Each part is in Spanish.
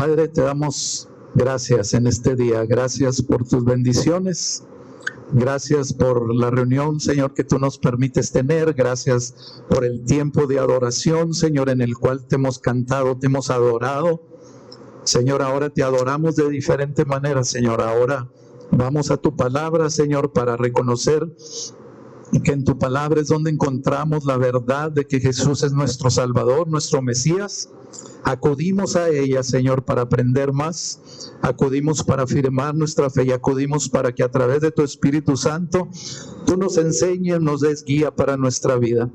Padre, te damos gracias en este día. Gracias por tus bendiciones. Gracias por la reunión, Señor, que tú nos permites tener. Gracias por el tiempo de adoración, Señor, en el cual te hemos cantado, te hemos adorado. Señor, ahora te adoramos de diferente manera, Señor. Ahora vamos a tu palabra, Señor, para reconocer que en tu palabra es donde encontramos la verdad de que Jesús es nuestro Salvador, nuestro Mesías. Acudimos a ella, Señor, para aprender más. Acudimos para afirmar nuestra fe y acudimos para que a través de tu Espíritu Santo tú nos enseñes, nos des guía para nuestra vida.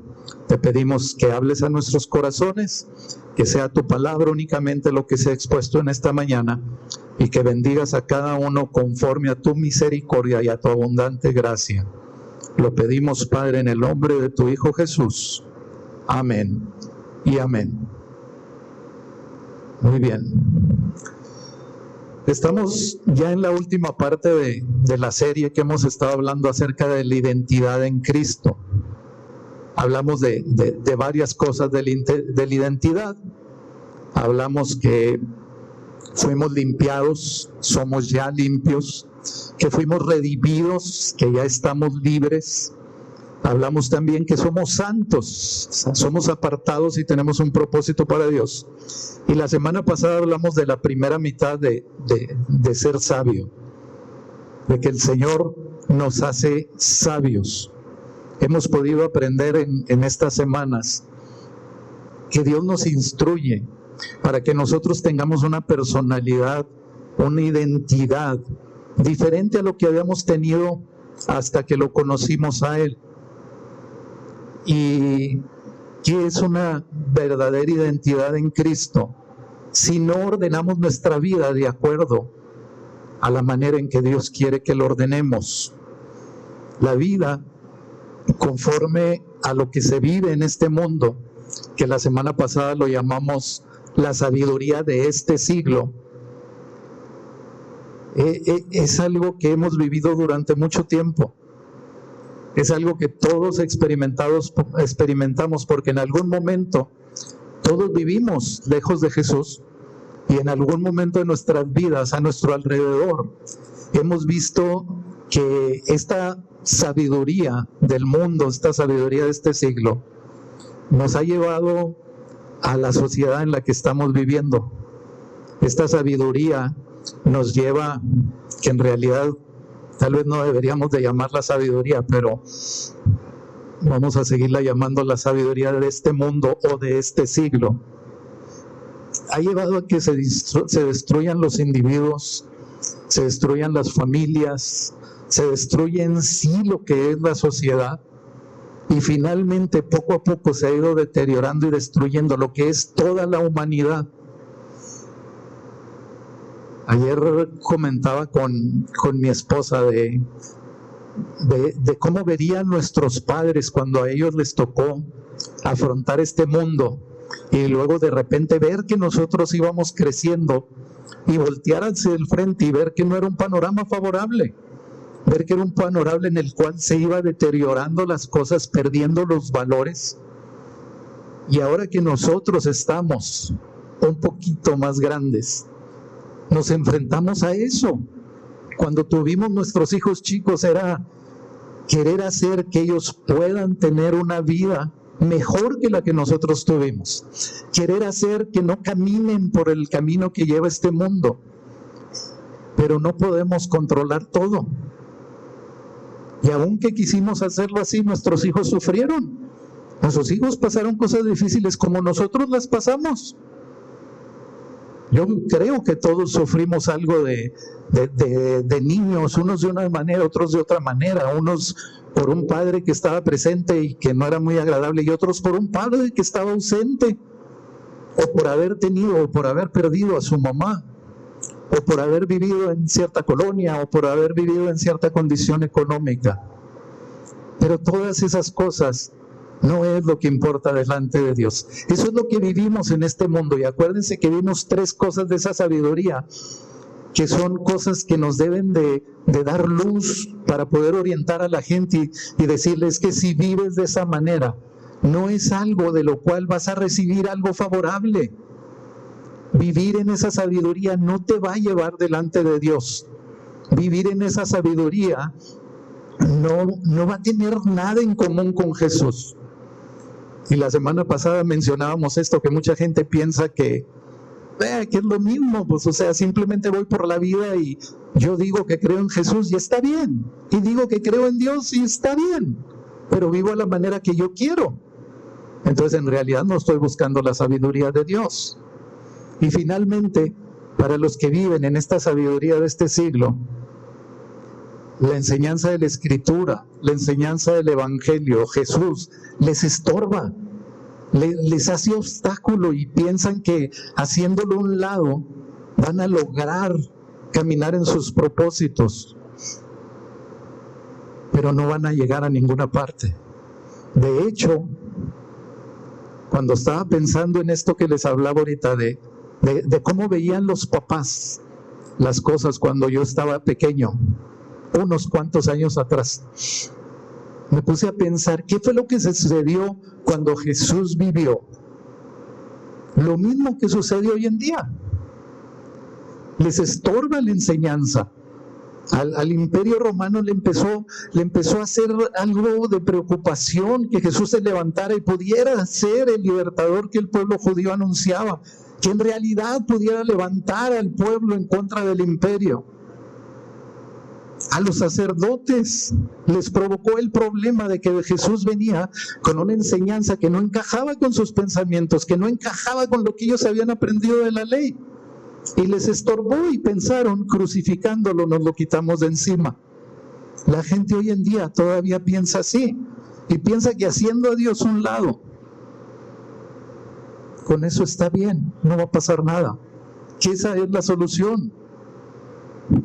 Te pedimos que hables a nuestros corazones, que sea tu palabra únicamente lo que sea expuesto en esta mañana y que bendigas a cada uno conforme a tu misericordia y a tu abundante gracia. Lo pedimos, Padre, en el nombre de tu Hijo Jesús. Amén y amén. Muy bien. Estamos ya en la última parte de la serie que hemos estado hablando acerca de la identidad en Cristo. Hablamos de varias cosas de la identidad. Hablamos que fuimos limpiados, somos ya limpios, que fuimos redimidos, que ya estamos libres. Hablamos también que somos santos, somos apartados y tenemos un propósito para Dios. Y la semana pasada hablamos de la primera mitad de ser sabio, de que el Señor nos hace sabios. Hemos podido aprender en estas semanas que Dios nos instruye para que nosotros tengamos una personalidad, una identidad diferente a lo que habíamos tenido hasta que lo conocimos a Él. ¿Y qué es una verdadera identidad en Cristo? Si no ordenamos nuestra vida de acuerdo a la manera en que Dios quiere que lo ordenemos. La vida conforme a lo que se vive en este mundo, que la semana pasada lo llamamos la sabiduría de este siglo, es algo que hemos vivido durante mucho tiempo. Es algo que todos experimentamos porque en algún momento todos vivimos lejos de Jesús y en algún momento de nuestras vidas a nuestro alrededor hemos visto que esta sabiduría del mundo, esta sabiduría de este siglo nos ha llevado a la sociedad en la que estamos viviendo. Esta sabiduría nos lleva, que en realidad tal vez no deberíamos de llamarla sabiduría, pero vamos a seguirla llamando la sabiduría de este mundo o de este siglo. Ha llevado a que se destruyan los individuos, se destruyan las familias, se destruye en sí lo que es la sociedad y finalmente poco a poco se ha ido deteriorando y destruyendo lo que es toda la humanidad. Ayer comentaba con mi esposa de cómo verían nuestros padres cuando a ellos les tocó afrontar este mundo y luego de repente ver que nosotros íbamos creciendo y voltear hacia el frente y ver que no era un panorama favorable, ver que era un panorama en el cual se iba deteriorando las cosas, perdiendo los valores. Y ahora que nosotros estamos un poquito más grandes, nos enfrentamos a eso. Cuando tuvimos nuestros hijos chicos era querer hacer que ellos puedan tener una vida mejor que la que nosotros tuvimos. Querer hacer que no caminen por el camino que lleva este mundo. Pero no podemos controlar todo. Y aunque quisimos hacerlo así, nuestros hijos sufrieron. Nuestros hijos pasaron cosas difíciles como nosotros las pasamos. Yo creo que todos sufrimos algo de niños, unos de una manera, otros de otra manera, unos por un padre que estaba presente y que no era muy agradable y otros por un padre que estaba ausente, o por haber tenido o por haber perdido a su mamá, o por haber vivido en cierta colonia o por haber vivido en cierta condición económica. Pero todas esas cosas no es lo que importa delante de Dios. Eso es lo que vivimos en este mundo. Y acuérdense que vimos 3 cosas de esa sabiduría, que son cosas que nos deben de dar luz para poder orientar a la gente y decirles que si vives de esa manera, no es algo de lo cual vas a recibir algo favorable. Vivir en esa sabiduría no te va a llevar delante de Dios. Vivir en esa sabiduría no va a tener nada en común con Jesús. Y la semana pasada mencionábamos esto, que mucha gente piensa que es lo mismo, pues o sea, simplemente voy por la vida y yo digo que creo en Jesús y está bien, y digo que creo en Dios y está bien, pero vivo a la manera que yo quiero. Entonces en realidad no estoy buscando la sabiduría de Dios. Y finalmente, para los que viven en esta sabiduría de este siglo, la enseñanza de la Escritura, la enseñanza del Evangelio, Jesús, les estorba, les hace obstáculo y piensan que haciéndolo a un lado van a lograr caminar en sus propósitos, pero no van a llegar a ninguna parte. De hecho, cuando estaba pensando en esto que les hablaba ahorita de cómo veían los papás las cosas cuando yo estaba pequeño, unos cuantos años atrás, me puse a pensar, ¿qué fue lo que sucedió cuando Jesús vivió? Lo mismo que sucede hoy en día. Les estorba la enseñanza. Al Imperio Romano le empezó a hacer algo de preocupación que Jesús se levantara y pudiera ser el libertador que el pueblo judío anunciaba, que en realidad pudiera levantar al pueblo en contra del imperio. A los sacerdotes les provocó el problema de que Jesús venía con una enseñanza que no encajaba con sus pensamientos, que no encajaba con lo que ellos habían aprendido de la ley. Y les estorbó y pensaron, crucificándolo nos lo quitamos de encima. La gente hoy en día todavía piensa así, y piensa que haciendo a Dios a un lado, con eso está bien, no va a pasar nada, que esa es la solución.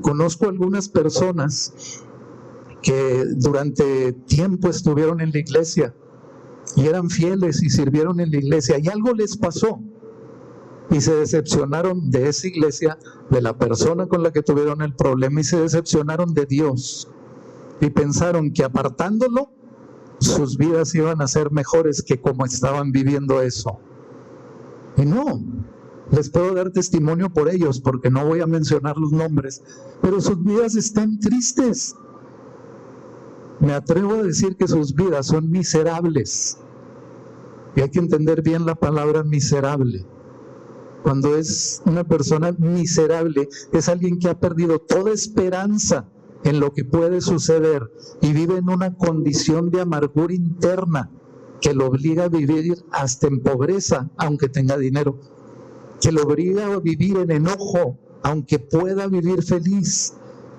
Conozco algunas personas que durante tiempo estuvieron en la iglesia y eran fieles y sirvieron en la iglesia, y algo les pasó y se decepcionaron de esa iglesia, de la persona con la que tuvieron el problema, y se decepcionaron de Dios y pensaron que apartándolo sus vidas iban a ser mejores que como estaban viviendo eso. Y no, les puedo dar testimonio por ellos porque no voy a mencionar los nombres, pero sus vidas están tristes. Me atrevo a decir que sus vidas son miserables, y hay que entender bien la palabra miserable. Cuando es una persona miserable, es alguien que ha perdido toda esperanza en lo que puede suceder y vive en una condición de amargura interna que lo obliga a vivir hasta en pobreza, aunque tenga dinero, que lo obliga a vivir en enojo, aunque pueda vivir feliz,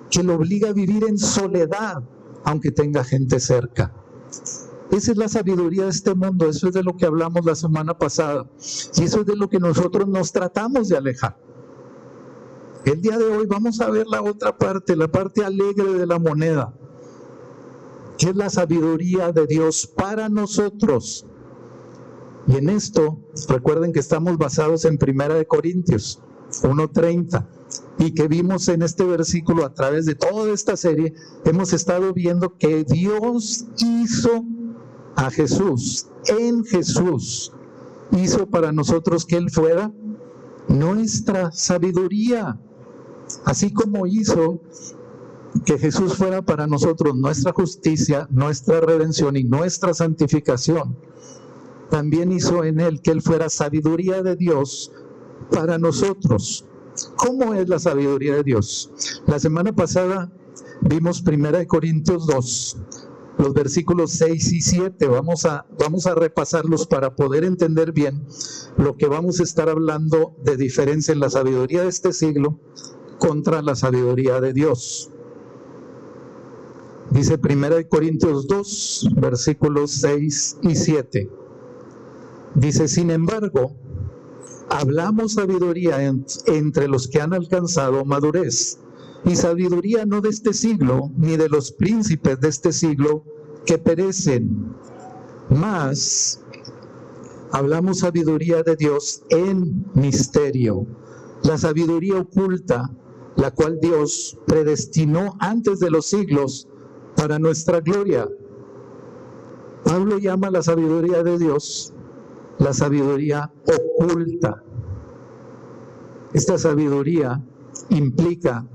que lo obliga a vivir en soledad, aunque tenga gente cerca. Esa es la sabiduría de este mundo, eso es de lo que hablamos la semana pasada, y eso es de lo que nosotros nos tratamos de alejar. El día de hoy vamos a ver la otra parte, la parte alegre de la moneda, que es la sabiduría de Dios para nosotros. Y en esto, recuerden que estamos basados en 1 Corintios 1:30, y que vimos en este versículo a través de toda esta serie, hemos estado viendo que Dios hizo a Jesús, en Jesús, hizo para nosotros que Él fuera nuestra sabiduría, así como hizo que Jesús fuera para nosotros nuestra justicia, nuestra redención y nuestra santificación. También hizo en Él que Él fuera sabiduría de Dios para nosotros. ¿Cómo es la sabiduría de Dios? La semana pasada vimos 1 Corintios 2, los versículos 6 y 7. Vamos a repasarlos para poder entender bien lo que vamos a estar hablando de diferencia en la sabiduría de este siglo contra la sabiduría de Dios. Dice 1 Corintios 2, versículos 6 y 7. Dice, sin embargo, hablamos sabiduría entre los que han alcanzado madurez, y sabiduría no de este siglo, ni de los príncipes de este siglo que perecen, mas hablamos sabiduría de Dios en misterio, la sabiduría oculta, la cual Dios predestinó antes de los siglos para nuestra gloria. Pablo llama la sabiduría de Dios la sabiduría oculta. Esta sabiduría implica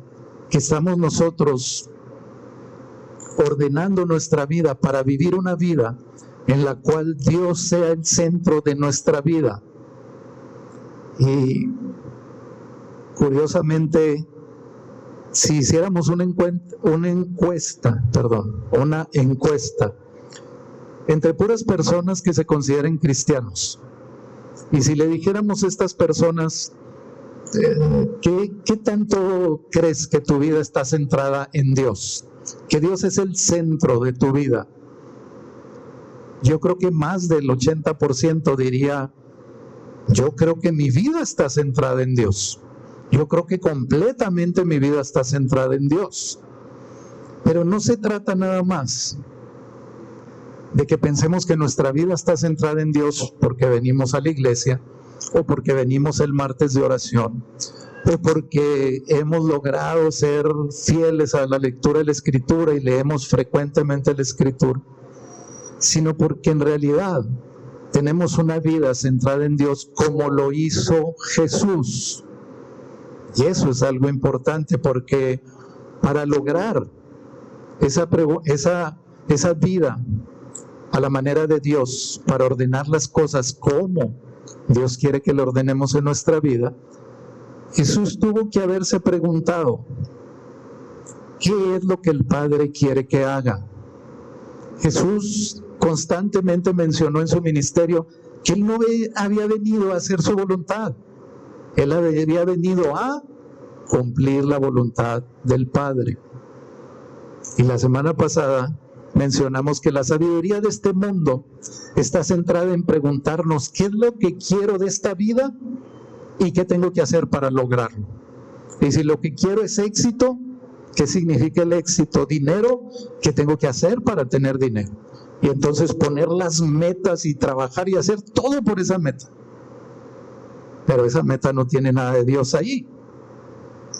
que estamos nosotros ordenando nuestra vida para vivir una vida en la cual Dios sea el centro de nuestra vida. Y curiosamente, si hiciéramos una encuesta entre puras personas que se consideren cristianos, y si le dijéramos a estas personas, ¿qué tanto crees que tu vida está centrada en Dios? Que Dios es el centro de tu vida. Yo creo que más del 80% diría, yo creo que mi vida está centrada en Dios. Yo creo que completamente mi vida está centrada en Dios. Pero no se trata nada más de que pensemos que nuestra vida está centrada en Dios porque venimos a la iglesia, o porque venimos el martes de oración, o porque hemos logrado ser fieles a la lectura de la Escritura y leemos frecuentemente la Escritura, sino porque en realidad tenemos una vida centrada en Dios como lo hizo Jesús. Y eso es algo importante, porque para lograr esa vida a la manera de Dios, para ordenar las cosas como Dios quiere que lo ordenemos en nuestra vida, Jesús tuvo que haberse preguntado, ¿qué es lo que el Padre quiere que haga? Jesús constantemente mencionó en su ministerio que Él no había venido a hacer su voluntad. Él había venido a cumplir la voluntad del Padre. Y la semana pasada mencionamos que la sabiduría de este mundo está centrada en preguntarnos qué es lo que quiero de esta vida y qué tengo que hacer para lograrlo. Y si lo que quiero es éxito, ¿qué significa el éxito? Dinero, ¿qué tengo que hacer para tener dinero? Y entonces poner las metas y trabajar y hacer todo por esa meta. Pero esa meta no tiene nada de Dios ahí.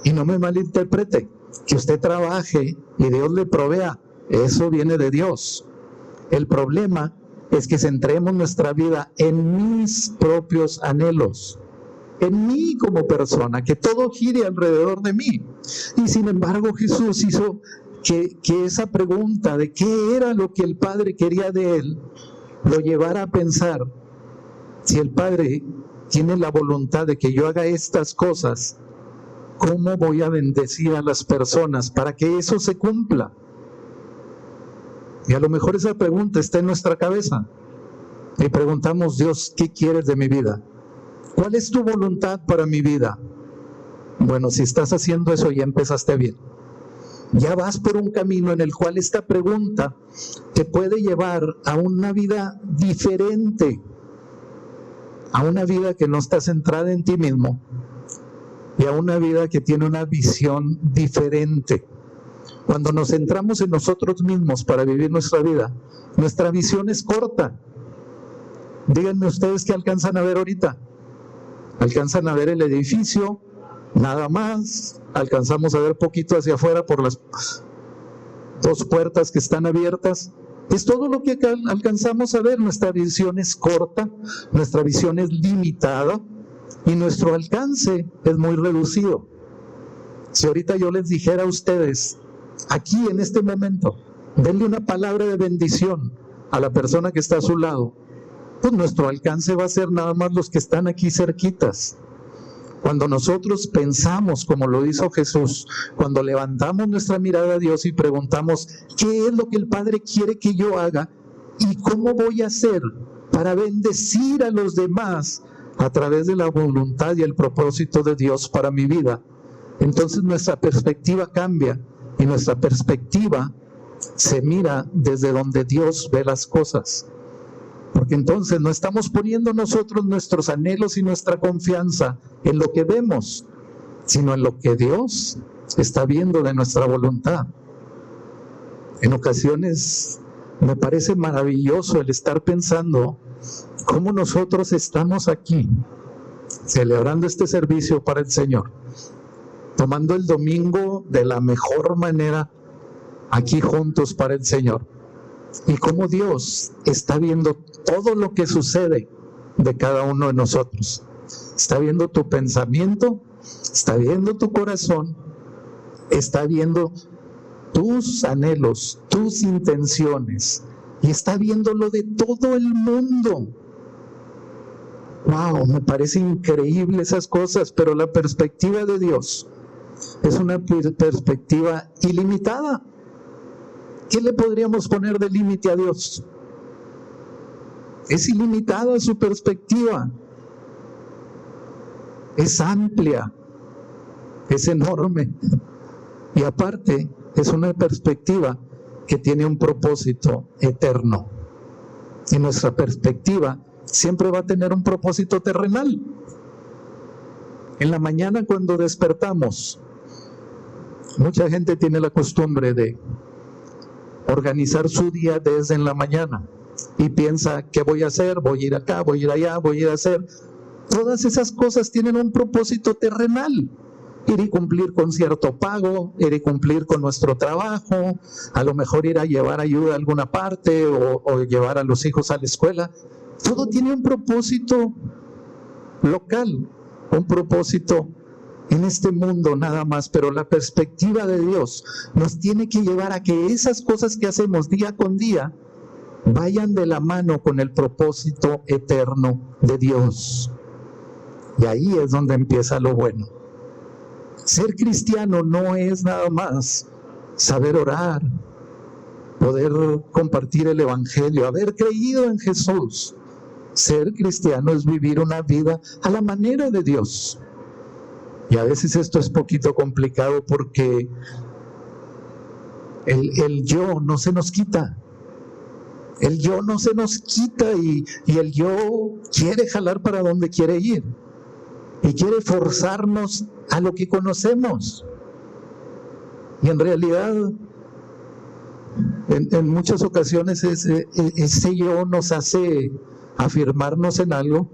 Y no me malinterprete, que usted trabaje y Dios le provea, eso viene de Dios. El problema es que centremos nuestra vida en mis propios anhelos, en mí como persona, que todo gire alrededor de mí. Y sin embargo Jesús hizo que esa pregunta de qué era lo que el Padre quería de él, lo llevara a pensar, si el Padre tiene la voluntad de que yo haga estas cosas, ¿cómo voy a bendecir a las personas para que eso se cumpla? Y a lo mejor esa pregunta está en nuestra cabeza. Y preguntamos, Dios, ¿qué quieres de mi vida? ¿Cuál es tu voluntad para mi vida? Bueno, si estás haciendo eso, ya empezaste bien. Ya vas por un camino en el cual esta pregunta te puede llevar a una vida diferente, a una vida que no está centrada en ti mismo y a una vida que tiene una visión diferente. Cuando nos centramos en nosotros mismos para vivir nuestra vida, nuestra visión es corta. Díganme ustedes qué alcanzan a ver ahorita. Alcanzan a ver el edificio, nada más. Alcanzamos a ver poquito hacia afuera por las dos puertas que están abiertas. Es todo lo que alcanzamos a ver. Nuestra visión es corta, nuestra visión es limitada y nuestro alcance es muy reducido. Si ahorita yo les dijera a ustedes, aquí en este momento, denle una palabra de bendición a la persona que está a su lado, pues nuestro alcance va a ser nada más los que están aquí cerquitas. Cuando nosotros pensamos como lo hizo Jesús, cuando levantamos nuestra mirada a Dios y preguntamos ¿qué es lo que el Padre quiere que yo haga? ¿Y cómo voy a hacer para bendecir a los demás a través de la voluntad y el propósito de Dios para mi vida? Entonces nuestra perspectiva cambia y nuestra perspectiva se mira desde donde Dios ve las cosas. Porque entonces no estamos poniendo nosotros nuestros anhelos y nuestra confianza en lo que vemos, sino en lo que Dios está viendo de nuestra voluntad. En ocasiones me parece maravilloso el estar pensando cómo nosotros estamos aquí, celebrando este servicio para el Señor, tomando el domingo de la mejor manera aquí juntos para el Señor. Y cómo Dios está viendo todo lo que sucede de cada uno de nosotros. Está viendo tu pensamiento, está viendo tu corazón, está viendo tus anhelos, tus intenciones, y está viendo lo de todo el mundo. Wow, me parece increíble esas cosas, pero la perspectiva de Dios es una perspectiva ilimitada. ¿Qué le podríamos poner de límite a Dios? Es ilimitada su perspectiva. Es amplia, es enorme. Y aparte, es una perspectiva que tiene un propósito eterno. Y nuestra perspectiva siempre va a tener un propósito terrenal. En la mañana cuando despertamos, mucha gente tiene la costumbre de organizar su día desde en la mañana y piensa, ¿qué voy a hacer? Voy a ir acá, voy a ir allá, voy a ir a hacer. Todas esas cosas tienen un propósito terrenal. Ir y cumplir con cierto pago, ir y cumplir con nuestro trabajo, a lo mejor ir a llevar ayuda a alguna parte o llevar a los hijos a la escuela. Todo tiene un propósito local, un propósito en este mundo nada más, pero la perspectiva de Dios nos tiene que llevar a que esas cosas que hacemos día con día vayan de la mano con el propósito eterno de Dios. Y ahí es donde empieza lo bueno. Ser cristiano no es nada más saber orar, poder compartir el evangelio, haber creído en Jesús. Ser cristiano es vivir una vida a la manera de Dios. Y a veces esto es poquito complicado porque el yo no se nos quita. El yo no se nos quita y el yo quiere jalar para donde quiere ir. Y quiere forzarnos a lo que conocemos. Y en realidad, en muchas ocasiones ese yo nos hace afirmarnos en algo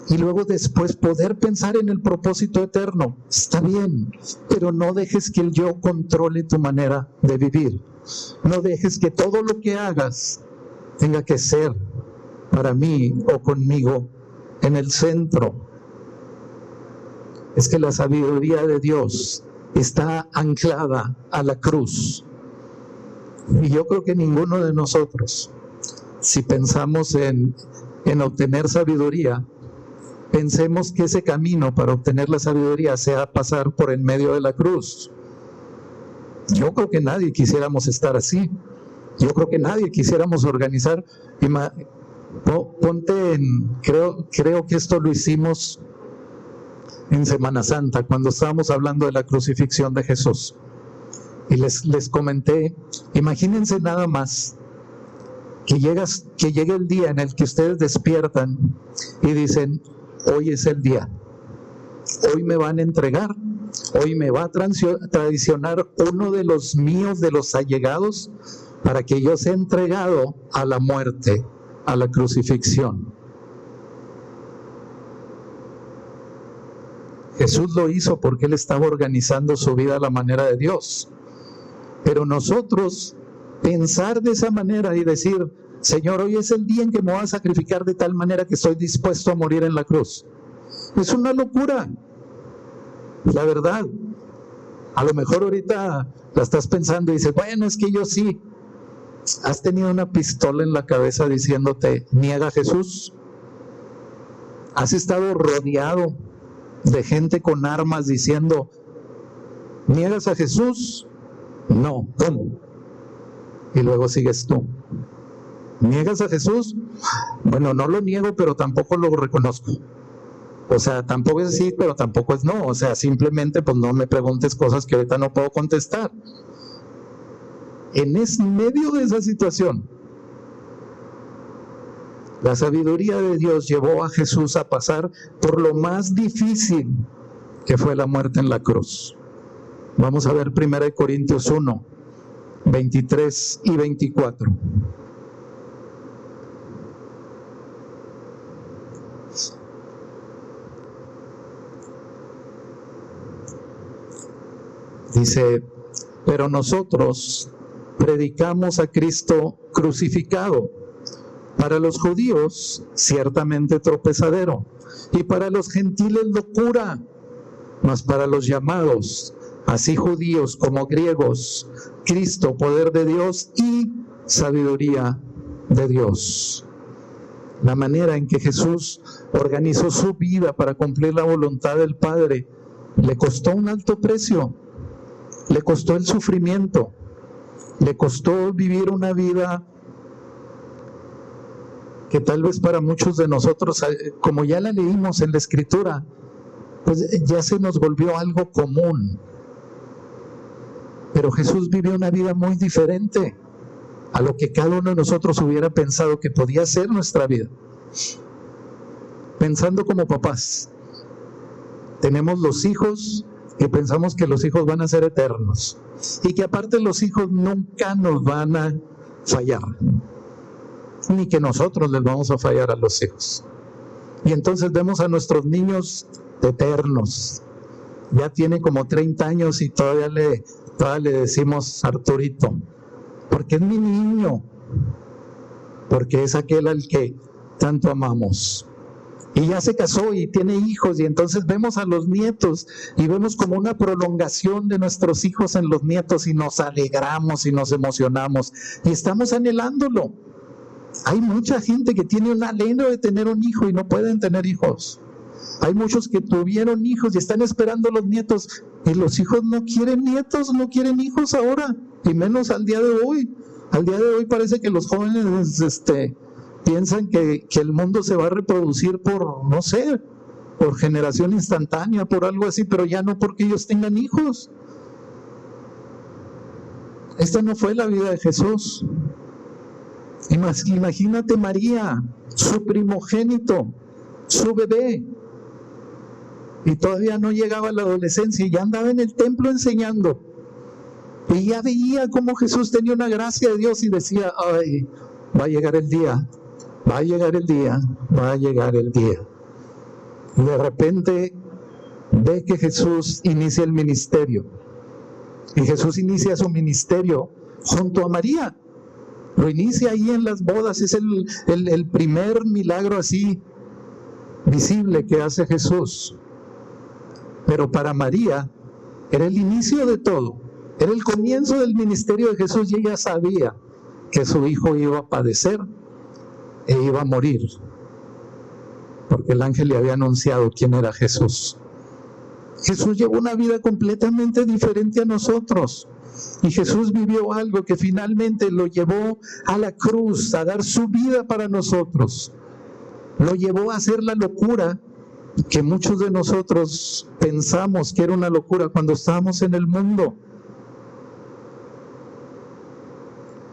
y luego después poder pensar en el propósito eterno. Está bien, pero no dejes que el yo controle tu manera de vivir. No dejes que todo lo que hagas tenga que ser para mí o conmigo en el centro. Es que la sabiduría de Dios está anclada a la cruz. Y yo creo que ninguno de nosotros, si pensamos en obtener sabiduría, pensemos que ese camino para obtener la sabiduría sea pasar por en medio de la cruz. Yo creo que nadie quisiéramos estar así. Yo creo que nadie quisiéramos organizar. Ponte creo que esto lo hicimos en Semana Santa, cuando estábamos hablando de la crucifixión de Jesús. Y les comenté, imagínense nada más que llegue el día en el que ustedes despiertan y dicen, hoy es el día, hoy me van a entregar, hoy me va a traicionar uno de los míos, de los allegados, para que yo sea entregado a la muerte, a la crucifixión. Jesús lo hizo porque Él estaba organizando su vida a la manera de Dios. Pero nosotros pensar de esa manera y decir, Señor, hoy es el día en que me voy a sacrificar de tal manera que estoy dispuesto a morir en la cruz, es una locura. La verdad, a lo mejor ahorita la estás pensando y dices, bueno, es que yo sí. ¿Has tenido una pistola en la cabeza diciéndote, niega a Jesús? ¿Has estado rodeado de gente con armas diciendo, ¿niegas a Jesús? No, ¿cómo? Y luego sigues tú. ¿Niegas a Jesús? Bueno, no lo niego, pero tampoco lo reconozco. O sea, tampoco es sí, pero tampoco es no. O sea, simplemente pues no me preguntes cosas que ahorita no puedo contestar. En medio de esa situación, la sabiduría de Dios llevó a Jesús a pasar por lo más difícil, que fue la muerte en la cruz. Vamos a ver 1 Corintios 1, 23 y 24. Dice, pero nosotros predicamos a Cristo crucificado, Para los judíos, ciertamente tropezadero, y para los gentiles locura, mas para los llamados, así judíos como griegos, Cristo, poder de Dios y sabiduría de Dios. La manera en que Jesús organizó su vida para cumplir la voluntad del Padre le costó un alto precio, le costó el sufrimiento, le costó vivir una vida que tal vez para muchos de nosotros, como ya la leímos en la Escritura, pues ya se nos volvió algo común. Pero Jesús vivió una vida muy diferente a lo que cada uno de nosotros hubiera pensado que podía ser nuestra vida. Pensando como papás, tenemos los hijos que pensamos que los hijos van a ser eternos y que aparte los hijos nunca nos van a fallar, ni que nosotros les vamos a fallar a los hijos. Y entonces vemos a nuestros niños eternos. Ya tiene como 30 años y todavía le decimos Arturito, porque es mi niño, porque es aquel al que tanto amamos. Y ya se casó y tiene hijos, y entonces vemos a los nietos y vemos como una prolongación de nuestros hijos en los nietos y nos alegramos y nos emocionamos y estamos anhelándolo. Hay mucha gente que tiene un anhelo de tener un hijo y no pueden tener hijos. Hay muchos que tuvieron hijos y están esperando los nietos, y los hijos no quieren nietos, no quieren hijos ahora, y menos al día de hoy. Al día de hoy parece que los jóvenes piensan que el mundo se va a reproducir por, no sé, por generación instantánea, por algo así, pero ya no porque ellos tengan hijos. Esta no fue la vida de Jesús. Imagínate María, su primogénito, su bebé, y todavía no llegaba a la adolescencia y ya andaba en el templo enseñando. Y ya veía cómo Jesús tenía una gracia de Dios y decía, ay, va a llegar el día, va a llegar el día, va a llegar el día. Y de repente ve que Jesús inicia el ministerio. Y Jesús inicia su ministerio junto a María. Lo inicia ahí en las bodas. Es el primer milagro así visible que hace Jesús. Pero para María era el inicio de todo. Era el comienzo del ministerio de Jesús y ella sabía que su hijo iba a padecer e iba a morir, porque el ángel le había anunciado quién era Jesús. Jesús llevó una vida completamente diferente a nosotros, y Jesús vivió algo que finalmente lo llevó a la cruz, a dar su vida para nosotros. Lo llevó a hacer la locura que muchos de nosotros pensamos que era una locura cuando estábamos en el mundo.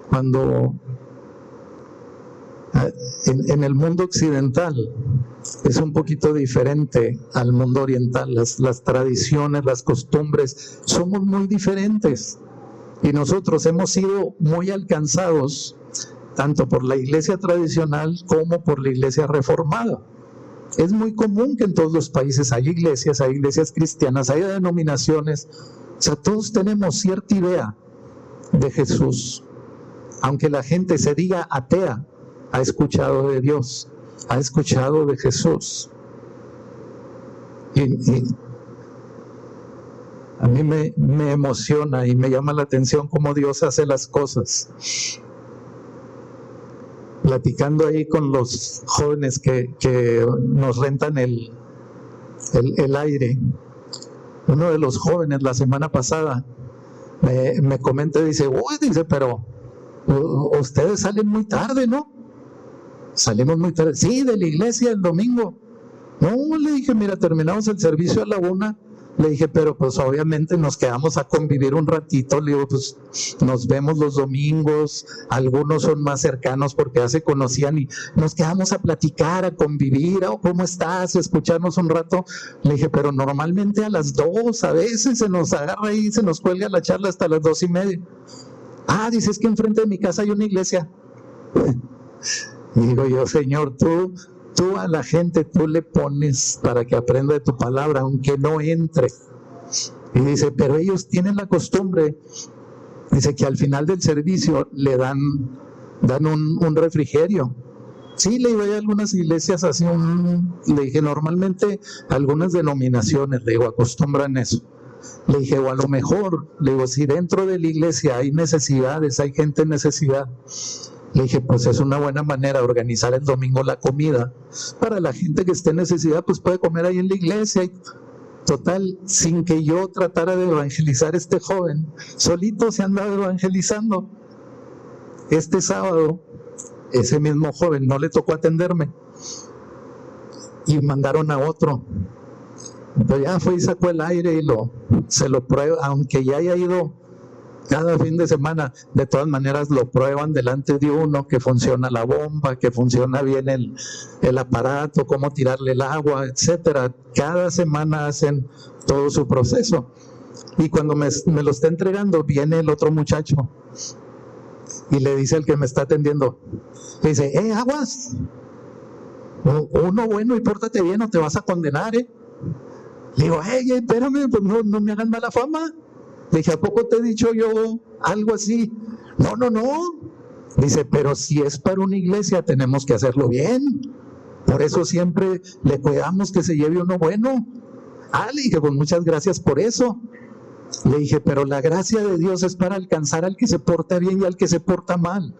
Cuando en el mundo occidental es un poquito diferente al mundo oriental. Las tradiciones, las costumbres, somos muy diferentes. Y nosotros hemos sido muy alcanzados tanto por la iglesia tradicional como por la iglesia reformada. Es muy común que en todos los países hay iglesias cristianas, hay denominaciones. O sea, todos tenemos cierta idea de Jesús. Aunque la gente se diga atea, ha escuchado de Dios, ha escuchado de Jesús. Y a mí me emociona y me llama la atención cómo Dios hace las cosas. Platicando ahí con los jóvenes que nos rentan el aire, uno de los jóvenes la semana pasada me comenta y dice, pero ustedes salen muy tarde, ¿no? Salimos muy tarde. Sí, de la iglesia el domingo. No, le dije, mira, terminamos el servicio a la 1:00. Le dije, pero pues obviamente nos quedamos a convivir un ratito. Le digo, pues nos vemos los domingos, algunos son más cercanos porque ya se conocían y nos quedamos a platicar, a convivir. Oh, ¿cómo estás? Escucharnos un rato. Le dije, pero normalmente a las 2:00, a veces se nos agarra ahí, se nos cuelga la charla hasta las 2:30. Ah, dice, es que enfrente de mi casa hay una iglesia. Y digo yo, Señor, tú a la gente, tú le pones para que aprenda de tu palabra, aunque no entre. Y dice, pero ellos tienen la costumbre, dice que al final del servicio le dan un refrigerio. Sí, le digo, hay algunas iglesias así, le dije, normalmente algunas denominaciones, le digo, acostumbran eso. Le dije, o a lo mejor, le digo, si dentro de la iglesia hay necesidades, hay gente en necesidad, le dije, pues es una buena manera de organizar el domingo la comida. Para la gente que esté en necesidad, pues puede comer ahí en la iglesia. Y total, sin que yo tratara de evangelizar a este joven, solito se andaba evangelizando. Este sábado, ese mismo joven no le tocó atenderme y mandaron a otro. Pero ya fue y sacó el aire y se lo prueba, aunque ya haya ido cada fin de semana, de todas maneras lo prueban delante de uno, que funciona la bomba, que funciona bien el aparato, cómo tirarle el agua, etcétera. Cada semana hacen todo su proceso. Y cuando me lo está entregando, viene el otro muchacho y le dice al que me está atendiendo, le dice, aguas, uno bueno y pórtate bien o te vas a condenar, Le digo, espérame, pues no me hagan mala fama. Le dije, ¿a poco te he dicho yo algo así? No. Dice, pero si es para una iglesia tenemos que hacerlo bien. Por eso siempre le cuidamos que se lleve uno bueno. Le dije, pues muchas gracias por eso. Le dije, pero la gracia de Dios es para alcanzar al que se porta bien y al que se porta mal.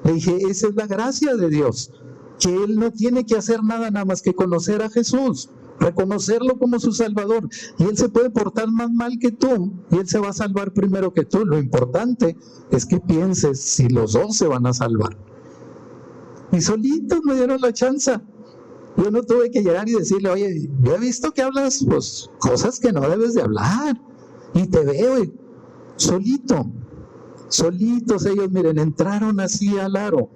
Le dije, esa es la gracia de Dios, que Él no tiene que hacer nada más que conocer a Jesús, reconocerlo como su Salvador, y Él se puede portar más mal que tú y Él se va a salvar primero que tú. Lo importante es que pienses si los dos se van a salvar. Y solitos me dieron la chance. Yo no tuve que llegar y decirle, oye, yo he visto que hablas pues cosas que no debes de hablar y te veo, solitos ellos, miren, entraron así al aro.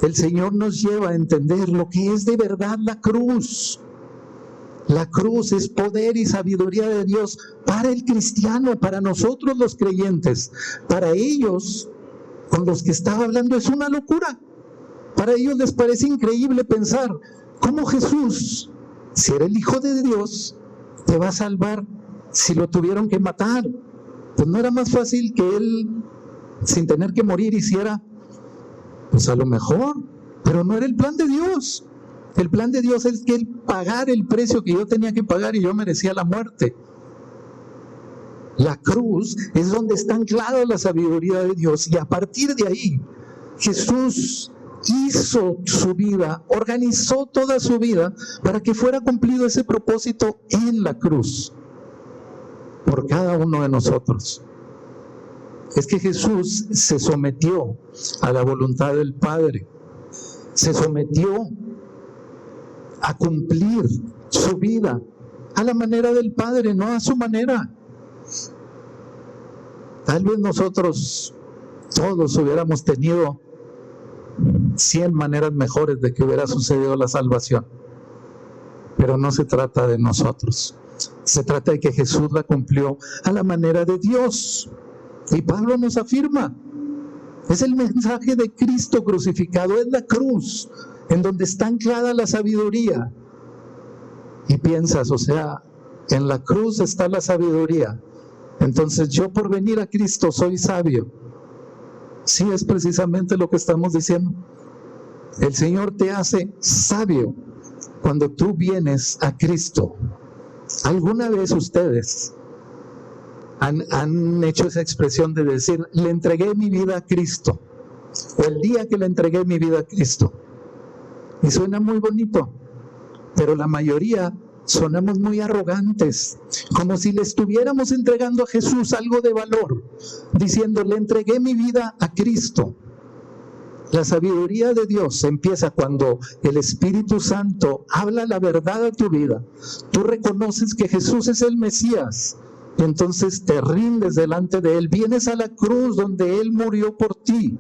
El Señor nos lleva a entender lo que es de verdad la cruz. La cruz es poder y sabiduría de Dios para el cristiano, para nosotros los creyentes. Para ellos, con los que estaba hablando, es una locura. Para ellos les parece increíble pensar cómo Jesús, si era el Hijo de Dios, te va a salvar si lo tuvieron que matar. Pues no era más fácil que Él, sin tener que morir, hiciera, pues a lo mejor, pero no era el plan de Dios. El plan de Dios es que Él pagara el precio que yo tenía que pagar y yo merecía la muerte. La cruz es donde está anclada la sabiduría de Dios, y a partir de ahí Jesús hizo su vida, organizó toda su vida para que fuera cumplido ese propósito en la cruz por cada uno de nosotros. Es que Jesús se sometió a la voluntad del Padre, se sometió a cumplir su vida a la manera del Padre, no a su manera. Tal vez nosotros todos hubiéramos tenido 100 maneras mejores de que hubiera sucedido la salvación, pero no se trata de nosotros, se trata de que Jesús la cumplió a la manera de Dios. Y Pablo nos afirma, es el mensaje de Cristo crucificado, es la cruz en donde está anclada la sabiduría. Y piensas, o sea, en la cruz está la sabiduría, entonces yo por venir a Cristo soy sabio. Sí, es precisamente lo que estamos diciendo. El Señor te hace sabio cuando tú vienes a Cristo. ¿Alguna vez ustedes han hecho esa expresión de decir, le entregué mi vida a Cristo, o el día que le entregué mi vida a Cristo? Y suena muy bonito, pero la mayoría sonamos muy arrogantes, como si le estuviéramos entregando a Jesús algo de valor, diciendo, le entregué mi vida a Cristo. La sabiduría de Dios empieza cuando el Espíritu Santo habla la verdad a tu vida. Tú reconoces que Jesús es el Mesías, y entonces te rindes delante de Él, vienes a la cruz donde Él murió por ti,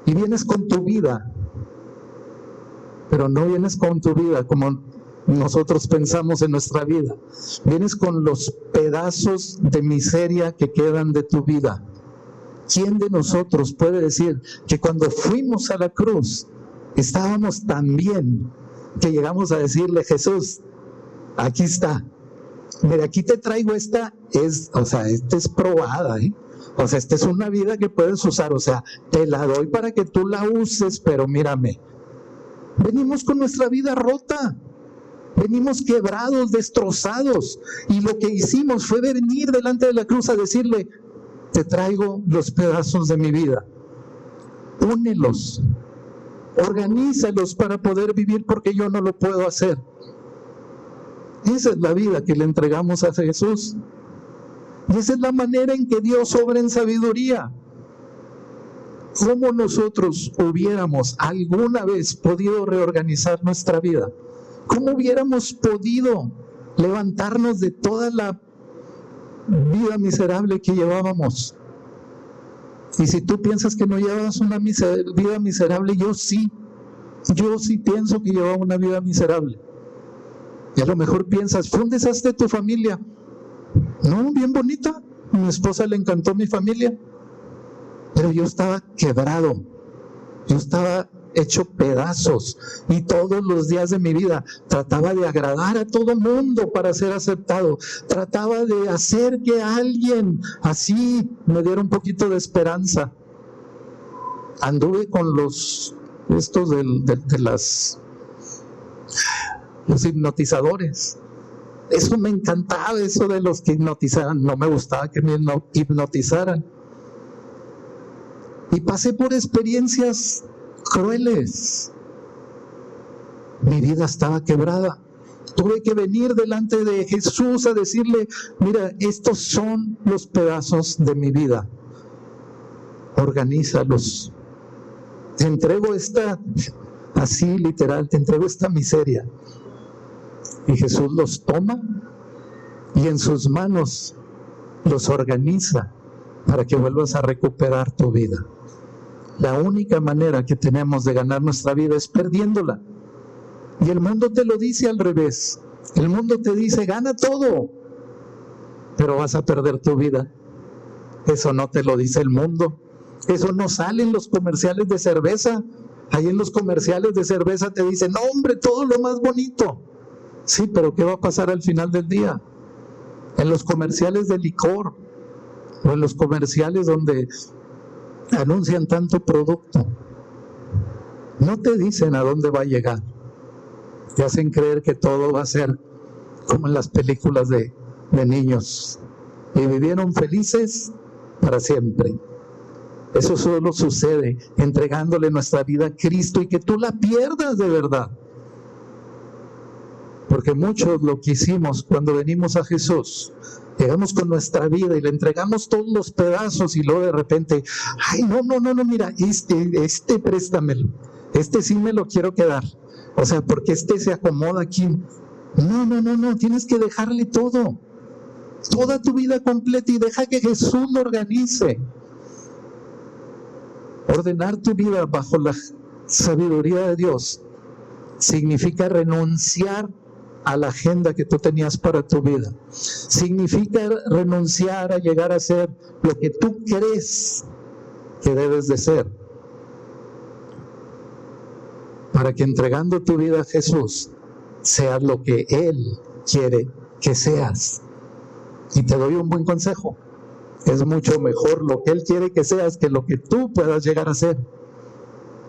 y vienes con tu vida, pero no vienes con tu vida como nosotros pensamos en nuestra vida, vienes con los pedazos de miseria que quedan de tu vida. ¿Quién de nosotros puede decir que cuando fuimos a la cruz estábamos tan bien que llegamos a decirle, Jesús, aquí está, mira, aquí te traigo esta es probada, o sea, esta es una vida que puedes usar, o sea, te la doy para que tú la uses, pero mírame, Venimos con nuestra vida rota. Venimos quebrados, destrozados. Y lo que hicimos fue venir delante de la cruz a decirle: te traigo los pedazos de mi vida. Únelos. Organízalos para poder vivir, porque yo no lo puedo hacer. Esa es la vida que le entregamos a Jesús. Y esa es la manera en que Dios obra en sabiduría. ¿Cómo nosotros hubiéramos alguna vez podido reorganizar nuestra vida? ¿Cómo hubiéramos podido levantarnos de toda la vida miserable que llevábamos? Y si tú piensas que no llevabas una vida miserable, yo sí pienso que llevaba una vida miserable. Y a lo mejor piensas: fue un desastre tu familia. No, bien bonita. A mi esposa le encantó mi familia. Pero yo estaba quebrado. Yo estaba hecho pedazos. Y todos los días de mi vida trataba de agradar a todo mundo para ser aceptado. Trataba de hacer que alguien así me diera un poquito de esperanza. Anduve con los hipnotizadores. Eso me encantaba, eso de los que hipnotizaran. No me gustaba que me hipnotizaran. Y pasé por experiencias crueles. Mi vida estaba quebrada. Tuve que venir delante de Jesús a decirle: mira, estos son los pedazos de mi vida. Organízalos. Te entrego así literal, te entrego esta miseria. Y Jesús los toma y en sus manos los organiza para que vuelvas a recuperar tu vida. La única manera que tenemos de ganar nuestra vida es perdiéndola. Y el mundo te lo dice al revés. El mundo te dice: gana todo, pero vas a perder tu vida. Eso no te lo dice el mundo. Eso no sale en los comerciales de cerveza. Ahí en los comerciales de cerveza te dicen: no, hombre, todo lo más bonito. Sí, pero ¿qué va a pasar al final del día? En los comerciales de licor o en los comerciales donde anuncian tanto producto, no te dicen a dónde va a llegar. Te hacen creer que todo va a ser como en las películas de niños. Y vivieron felices para siempre. Eso solo sucede entregándole nuestra vida a Cristo y que tú la pierdas de verdad. Porque muchos lo que hicimos cuando venimos a Jesús, llegamos con nuestra vida y le entregamos todos los pedazos y luego de repente: ay, no, mira, este préstamelo, este sí me lo quiero quedar. O sea, porque este se acomoda aquí. No, tienes que dejarle todo, toda tu vida completa, y deja que Jesús lo organice. Ordenar tu vida bajo la sabiduría de Dios significa renunciar a la agenda que tú tenías para tu vida. Significa renunciar a llegar a ser lo que tú crees que debes de ser, para que entregando tu vida a Jesús seas lo que Él quiere que seas. Y te doy un buen consejo: es mucho mejor lo que Él quiere que seas que lo que tú puedas llegar a ser.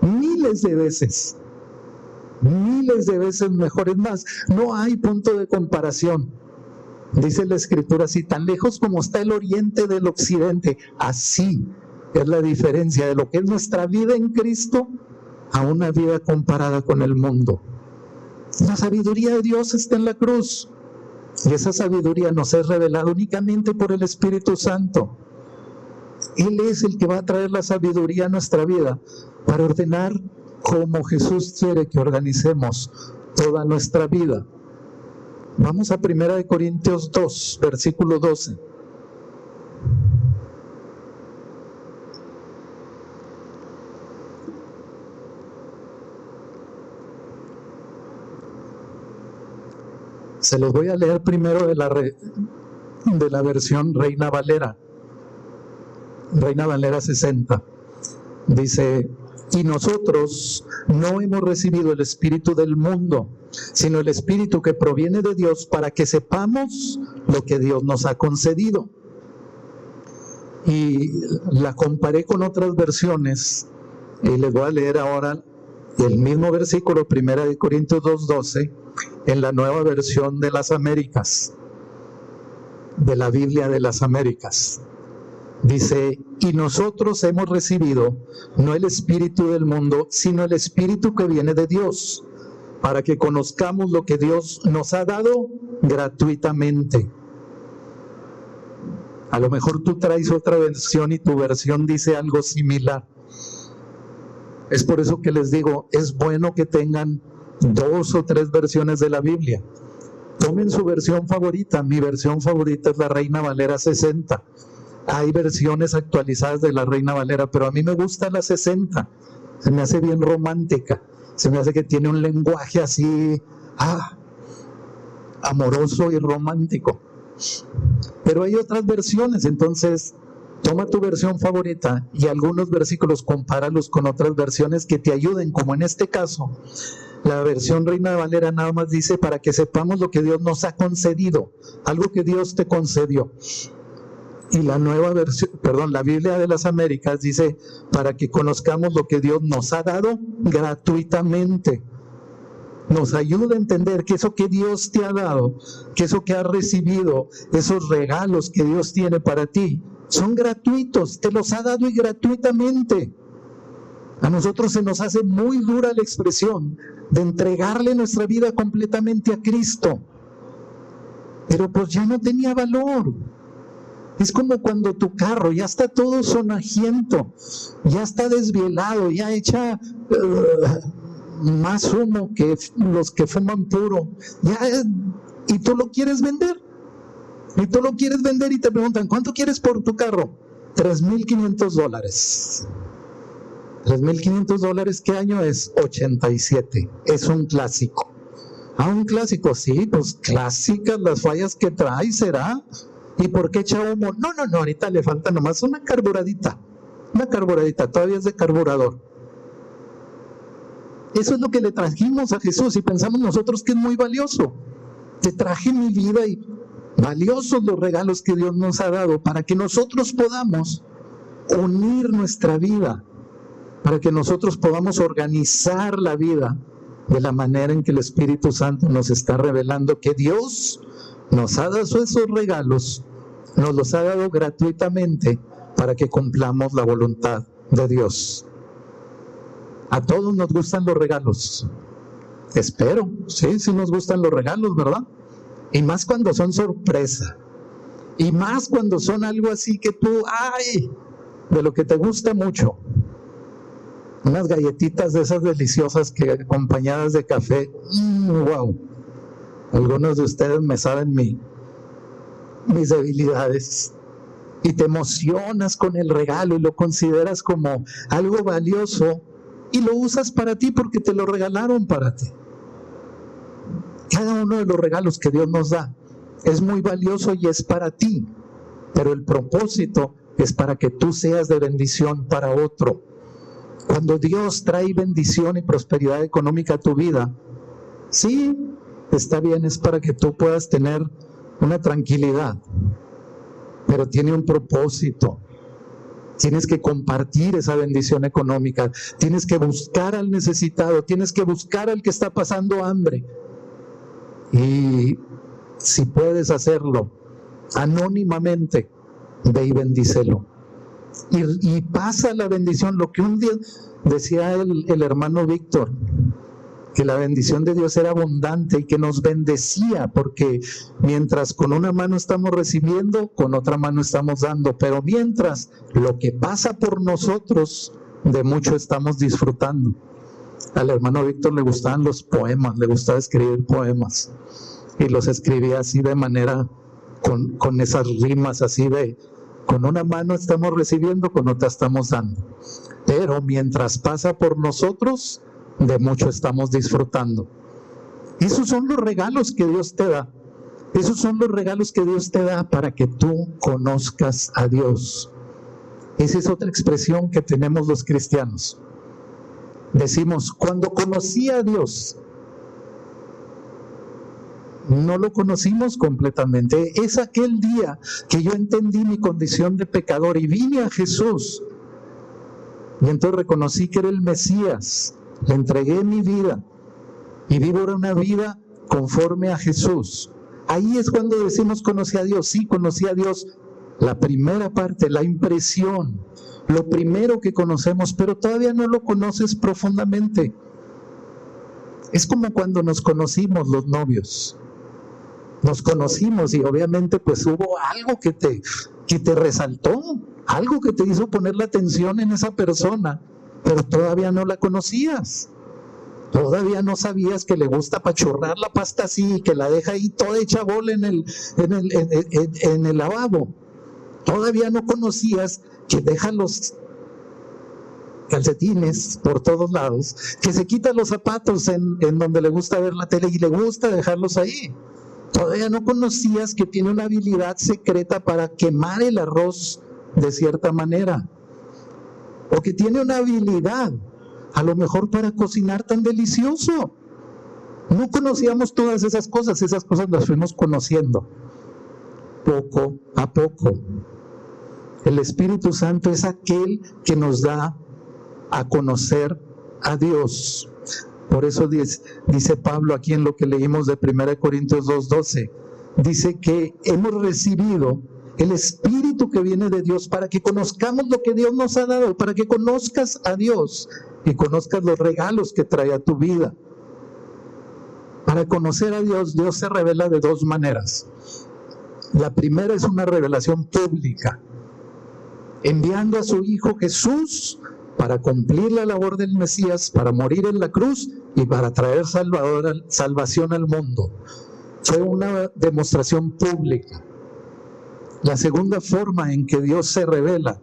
Miles de veces mejor. Es más, no hay punto de comparación. Dice la Escritura así: tan lejos como está el oriente del occidente, así es la diferencia de lo que es nuestra vida en Cristo a una vida comparada con el mundo. La sabiduría de Dios está en la cruz, y esa sabiduría nos es revelada únicamente por el Espíritu Santo. Él es el que va a traer la sabiduría a nuestra vida para ordenar como Jesús quiere que organicemos toda nuestra vida. Vamos a 1 Corintios 2, versículo 12. Se los voy a leer primero de la versión Reina Valera 60. Dice: y nosotros no hemos recibido el espíritu del mundo, sino el espíritu que proviene de Dios, para que sepamos lo que Dios nos ha concedido. Y la comparé con otras versiones, y les voy a leer ahora Y el mismo versículo, 1 Corintios 2:12, en la Nueva Versión de las Américas, de la Biblia de las Américas, dice: y nosotros hemos recibido no el espíritu del mundo, sino el espíritu que viene de Dios, para que conozcamos lo que Dios nos ha dado gratuitamente. A lo mejor tú traes otra versión y tu versión dice algo similar. Es por eso que les digo, es bueno que tengan 2 o 3 versiones de la Biblia. Tomen su versión favorita. Mi versión favorita es la Reina Valera 60. Hay versiones actualizadas de la Reina Valera, pero a mí me gusta la 60. Se me hace bien romántica. Se me hace que tiene un lenguaje así, amoroso y romántico. Pero hay otras versiones, entonces toma tu versión favorita y algunos versículos compáralos con otras versiones que te ayuden, como en este caso. La versión Reina Valera nada más dice: para que sepamos lo que Dios nos ha concedido, algo que Dios te concedió. Y la nueva versión, la Biblia de las Américas dice: para que conozcamos lo que Dios nos ha dado gratuitamente. Nos ayuda a entender que eso que Dios te ha dado, que eso que has recibido, esos regalos que Dios tiene para ti, son gratuitos, te los ha dado y gratuitamente. A nosotros se nos hace muy dura la expresión de entregarle nuestra vida completamente a Cristo. Pero pues ya no tenía valor. Es como cuando tu carro ya está todo sonajiento, ya está desvielado, ya echa más humo que los que fuman puro, y tú lo quieres vender. Y tú lo quieres vender y te preguntan: ¿cuánto quieres por tu carro? $3,500. $3,500, ¿qué año es? 87. Es un clásico. Un clásico, sí, pues clásicas las fallas que trae, ¿será? ¿Y por qué echa humo? No, ahorita le falta nomás una carburadita, todavía es de carburador. Eso es lo que le trajimos a Jesús y pensamos nosotros que es muy valioso. Te traje mi vida y valiosos los regalos que Dios nos ha dado para que nosotros podamos unir nuestra vida, para que nosotros podamos organizar la vida de la manera en que el Espíritu Santo nos está revelando que Dios nos ha dado esos regalos, nos los ha dado gratuitamente para que cumplamos la voluntad de Dios. A todos nos gustan los regalos. Espero, sí nos gustan los regalos, ¿verdad? Y más cuando son sorpresa. Y más cuando son algo así que tú, de lo que te gusta mucho. Unas galletitas de esas deliciosas que acompañadas de café. ¡Wow! Algunos de ustedes me saben mis debilidades. Y te emocionas con el regalo y lo consideras como algo valioso y lo usas para ti porque te lo regalaron para ti. Cada uno de los regalos que Dios nos da es muy valioso y es para ti, pero el propósito es para que tú seas de bendición para otro. Cuando Dios trae bendición y prosperidad económica a tu vida, sí, está bien, es para que tú puedas tener una tranquilidad, pero tiene un propósito. Tienes que compartir esa bendición económica, tienes que buscar al necesitado, tienes que buscar al que está pasando hambre. Y si puedes hacerlo anónimamente, ve y bendícelo. Y pasa la bendición, lo que un día decía el hermano Víctor, que la bendición de Dios era abundante y que nos bendecía, porque mientras con una mano estamos recibiendo, con otra mano estamos dando, pero mientras lo que pasa por nosotros, de mucho estamos disfrutando. Al hermano Víctor le gustaban los poemas, le gustaba escribir poemas, y los escribía así de manera, con esas rimas así de, con una mano estamos recibiendo, con otra estamos dando, pero mientras pasa por nosotros, de mucho estamos disfrutando. Esos son los regalos que Dios te da. Esos son los regalos que Dios te da para que tú conozcas a Dios. Esa es otra expresión que tenemos los cristianos. Decimos, cuando conocí a Dios, no lo conocimos completamente. Es aquel día que yo entendí mi condición de pecador y vine a Jesús. Y entonces reconocí que era el Mesías, Le entregué mi vida y vivo una vida conforme a Jesús. Ahí es cuando decimos conocí a Dios. Sí, conocí a Dios. La primera parte, la impresión, lo primero que conocemos, pero todavía no lo conoces profundamente. Es como cuando nos conocimos los novios. Nos conocimos y obviamente pues hubo algo que te resaltó, algo que te hizo poner la atención en esa persona, pero todavía no la conocías. Todavía no sabías que le gusta apachurrar la pasta así y que la deja ahí toda hecha bola en el lavabo. Todavía no conocías que deja los calcetines por todos lados, que se quita los zapatos en donde le gusta ver la tele y le gusta dejarlos ahí. Todavía no conocías que tiene una habilidad secreta para quemar el arroz de cierta manera. O que tiene una habilidad, a lo mejor para cocinar tan delicioso. No conocíamos todas esas cosas las fuimos conociendo poco a poco. El Espíritu Santo es aquel que nos da a conocer a Dios. Por eso dice Pablo aquí en lo que leímos de 1 Corintios 2:12, dice que hemos recibido el Espíritu que viene de Dios para que conozcamos lo que Dios nos ha dado, para que conozcas a Dios y conozcas los regalos que trae a tu vida. Para conocer a Dios, Dios se revela de dos maneras. La primera es una revelación pública, enviando a su Hijo Jesús para cumplir la labor del Mesías, para morir en la cruz y para traer salvación al mundo. Fue una demostración pública. La segunda forma en que Dios se revela,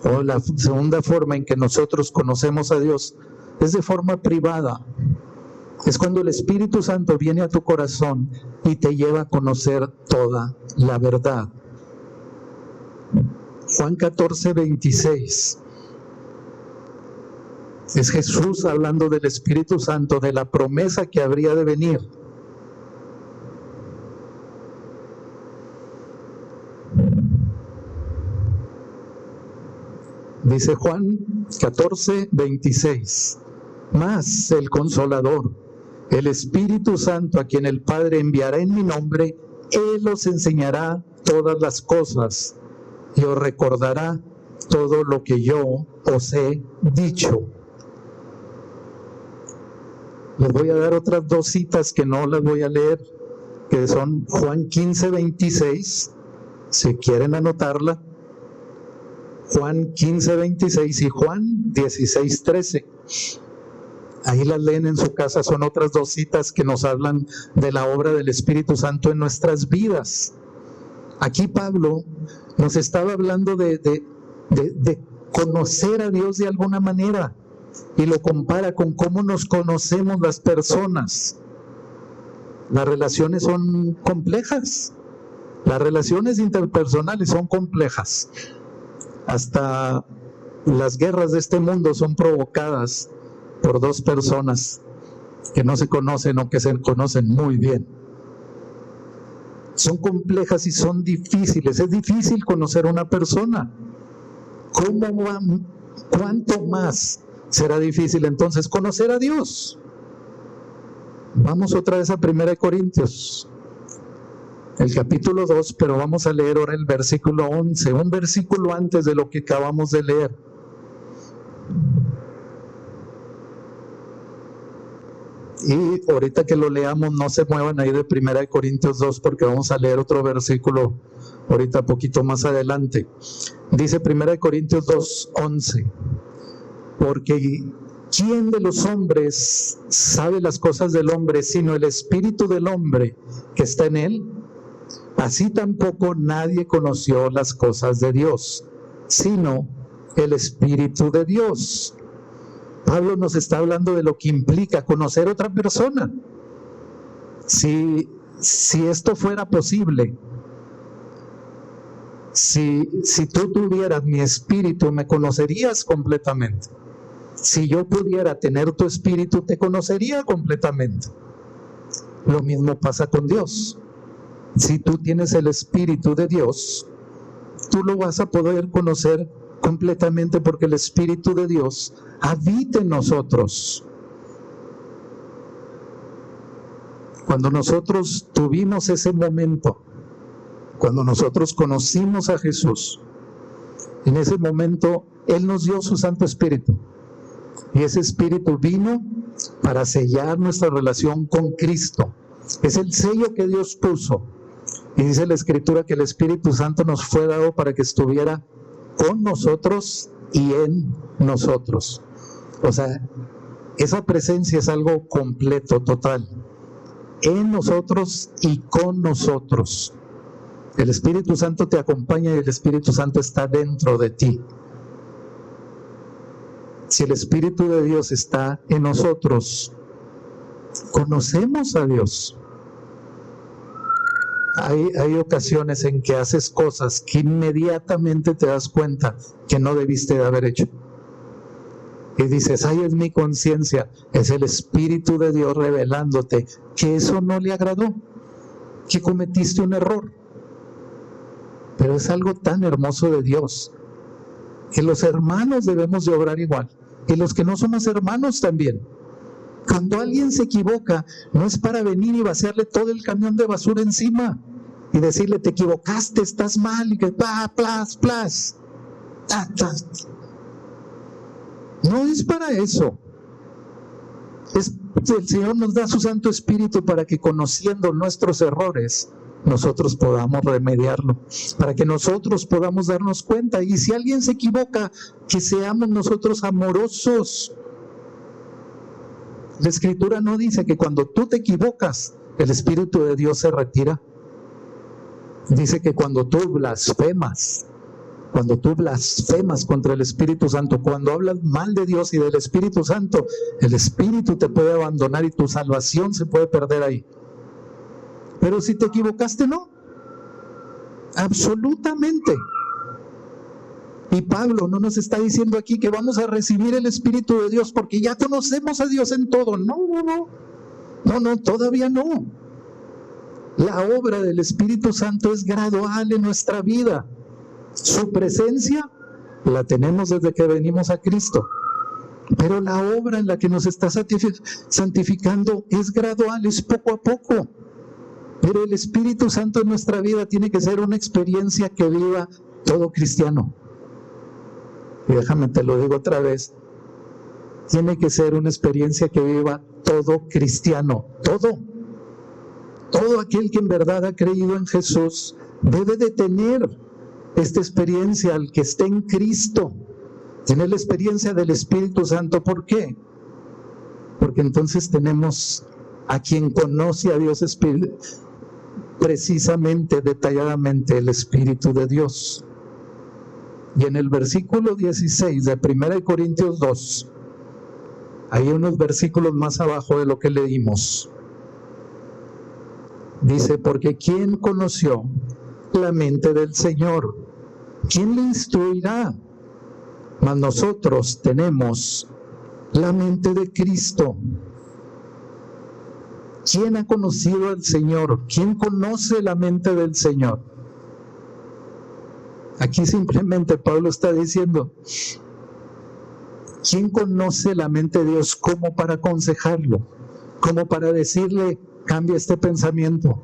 o la segunda forma en que nosotros conocemos a Dios, es de forma privada. Es cuando el Espíritu Santo viene a tu corazón y te lleva a conocer toda la verdad. Juan 14:26. Es Jesús hablando del Espíritu Santo, de la promesa que habría de venir. Dice Juan 14:26. Mas el Consolador, el Espíritu Santo, a quien el Padre enviará en mi nombre, Él os enseñará todas las cosas y os recordará todo lo que yo os he dicho. Les voy a dar otras dos citas que no las voy a leer, que son Juan 15:26, si quieren anotarla. Juan 15:26 y Juan 16:13. Ahí las leen en su casa, son otras dos citas que nos hablan de la obra del Espíritu Santo en nuestras vidas. Aquí Pablo nos estaba hablando de conocer a Dios de alguna manera y lo compara con cómo nos conocemos las personas. Las relaciones son complejas, las relaciones interpersonales son complejas. Hasta las guerras de este mundo son provocadas por dos personas que no se conocen o que se conocen muy bien. Son complejas y son difíciles. Es difícil conocer a una persona. ¿Cuánto más será difícil entonces conocer a Dios? Vamos otra vez a 1 Corintios, el capítulo 2, pero vamos a leer ahora el versículo 11, un versículo antes de lo que acabamos de leer. Y ahorita que lo leamos, no se muevan ahí de 1 Corintios 2, porque vamos a leer otro versículo ahorita poquito más adelante. Dice 1 Corintios 2, 11. Porque ¿quién de los hombres sabe las cosas del hombre, sino el espíritu del hombre que está en él? Así tampoco nadie conoció las cosas de Dios, sino el Espíritu de Dios. Pablo nos está hablando de lo que implica conocer a otra persona. Si esto fuera posible, si tú tuvieras mi espíritu, me conocerías completamente. Si yo pudiera tener tu espíritu, te conocería completamente. Lo mismo pasa con Dios. Si tú tienes el Espíritu de Dios, tú lo vas a poder conocer completamente porque el Espíritu de Dios habita en nosotros. Cuando nosotros tuvimos ese momento, cuando nosotros conocimos a Jesús, en ese momento Él nos dio su Santo Espíritu. Y ese Espíritu vino para sellar nuestra relación con Cristo. Es el sello que Dios puso. Y dice la Escritura que el Espíritu Santo nos fue dado para que estuviera con nosotros y en nosotros. O sea, esa presencia es algo completo, total. En nosotros y con nosotros. El Espíritu Santo te acompaña y el Espíritu Santo está dentro de ti. Si el Espíritu de Dios está en nosotros, conocemos a Dios. Hay ocasiones en que haces cosas que inmediatamente te das cuenta que no debiste de haber hecho. Y dices, ay, es mi conciencia. Es el Espíritu de Dios revelándote que eso no le agradó, que cometiste un error. Pero es algo tan hermoso de Dios, que los hermanos debemos de obrar igual, y los que no somos hermanos también. Cuando alguien se equivoca, no es para venir y vaciarle todo el camión de basura encima y decirle, te equivocaste, estás mal, y que plas. No es para eso. El Señor nos da su Santo Espíritu para que, conociendo nuestros errores, nosotros podamos remediarlo, para que nosotros podamos darnos cuenta. Y si alguien se equivoca, que seamos nosotros amorosos. La Escritura no dice que cuando tú te equivocas, el Espíritu de Dios se retira. Dice que cuando tú blasfemas contra el Espíritu Santo, cuando hablas mal de Dios y del Espíritu Santo, el Espíritu te puede abandonar y tu salvación se puede perder ahí. Pero si te equivocaste, no. Absolutamente. Y Pablo no nos está diciendo aquí que vamos a recibir el Espíritu de Dios porque ya conocemos a Dios en todo. No, todavía no. La obra del Espíritu Santo es gradual en nuestra vida. Su presencia la tenemos desde que venimos a Cristo. Pero la obra en la que nos está santificando es gradual, es poco a poco. Pero el Espíritu Santo en nuestra vida tiene que ser una experiencia que viva todo cristiano. Y déjame te lo digo otra vez. Tiene que ser una experiencia que viva todo cristiano. Todo aquel que en verdad ha creído en Jesús debe de tener esta experiencia, al que esté en Cristo. Tener la experiencia del Espíritu Santo. ¿Por qué? Porque entonces tenemos a quien conoce a Dios precisamente, detalladamente, el Espíritu de Dios. Y en el versículo 16 de 1 Corintios 2, hay unos versículos más abajo de lo que leímos. Dice, porque ¿quién conoció la mente del Señor? ¿Quién le instruirá? Mas nosotros tenemos la mente de Cristo. ¿Quién ha conocido al Señor? ¿Quién conoce la mente del Señor? Aquí simplemente Pablo está diciendo, ¿quién conoce la mente de Dios como para aconsejarlo? Como para decirle, cambia este pensamiento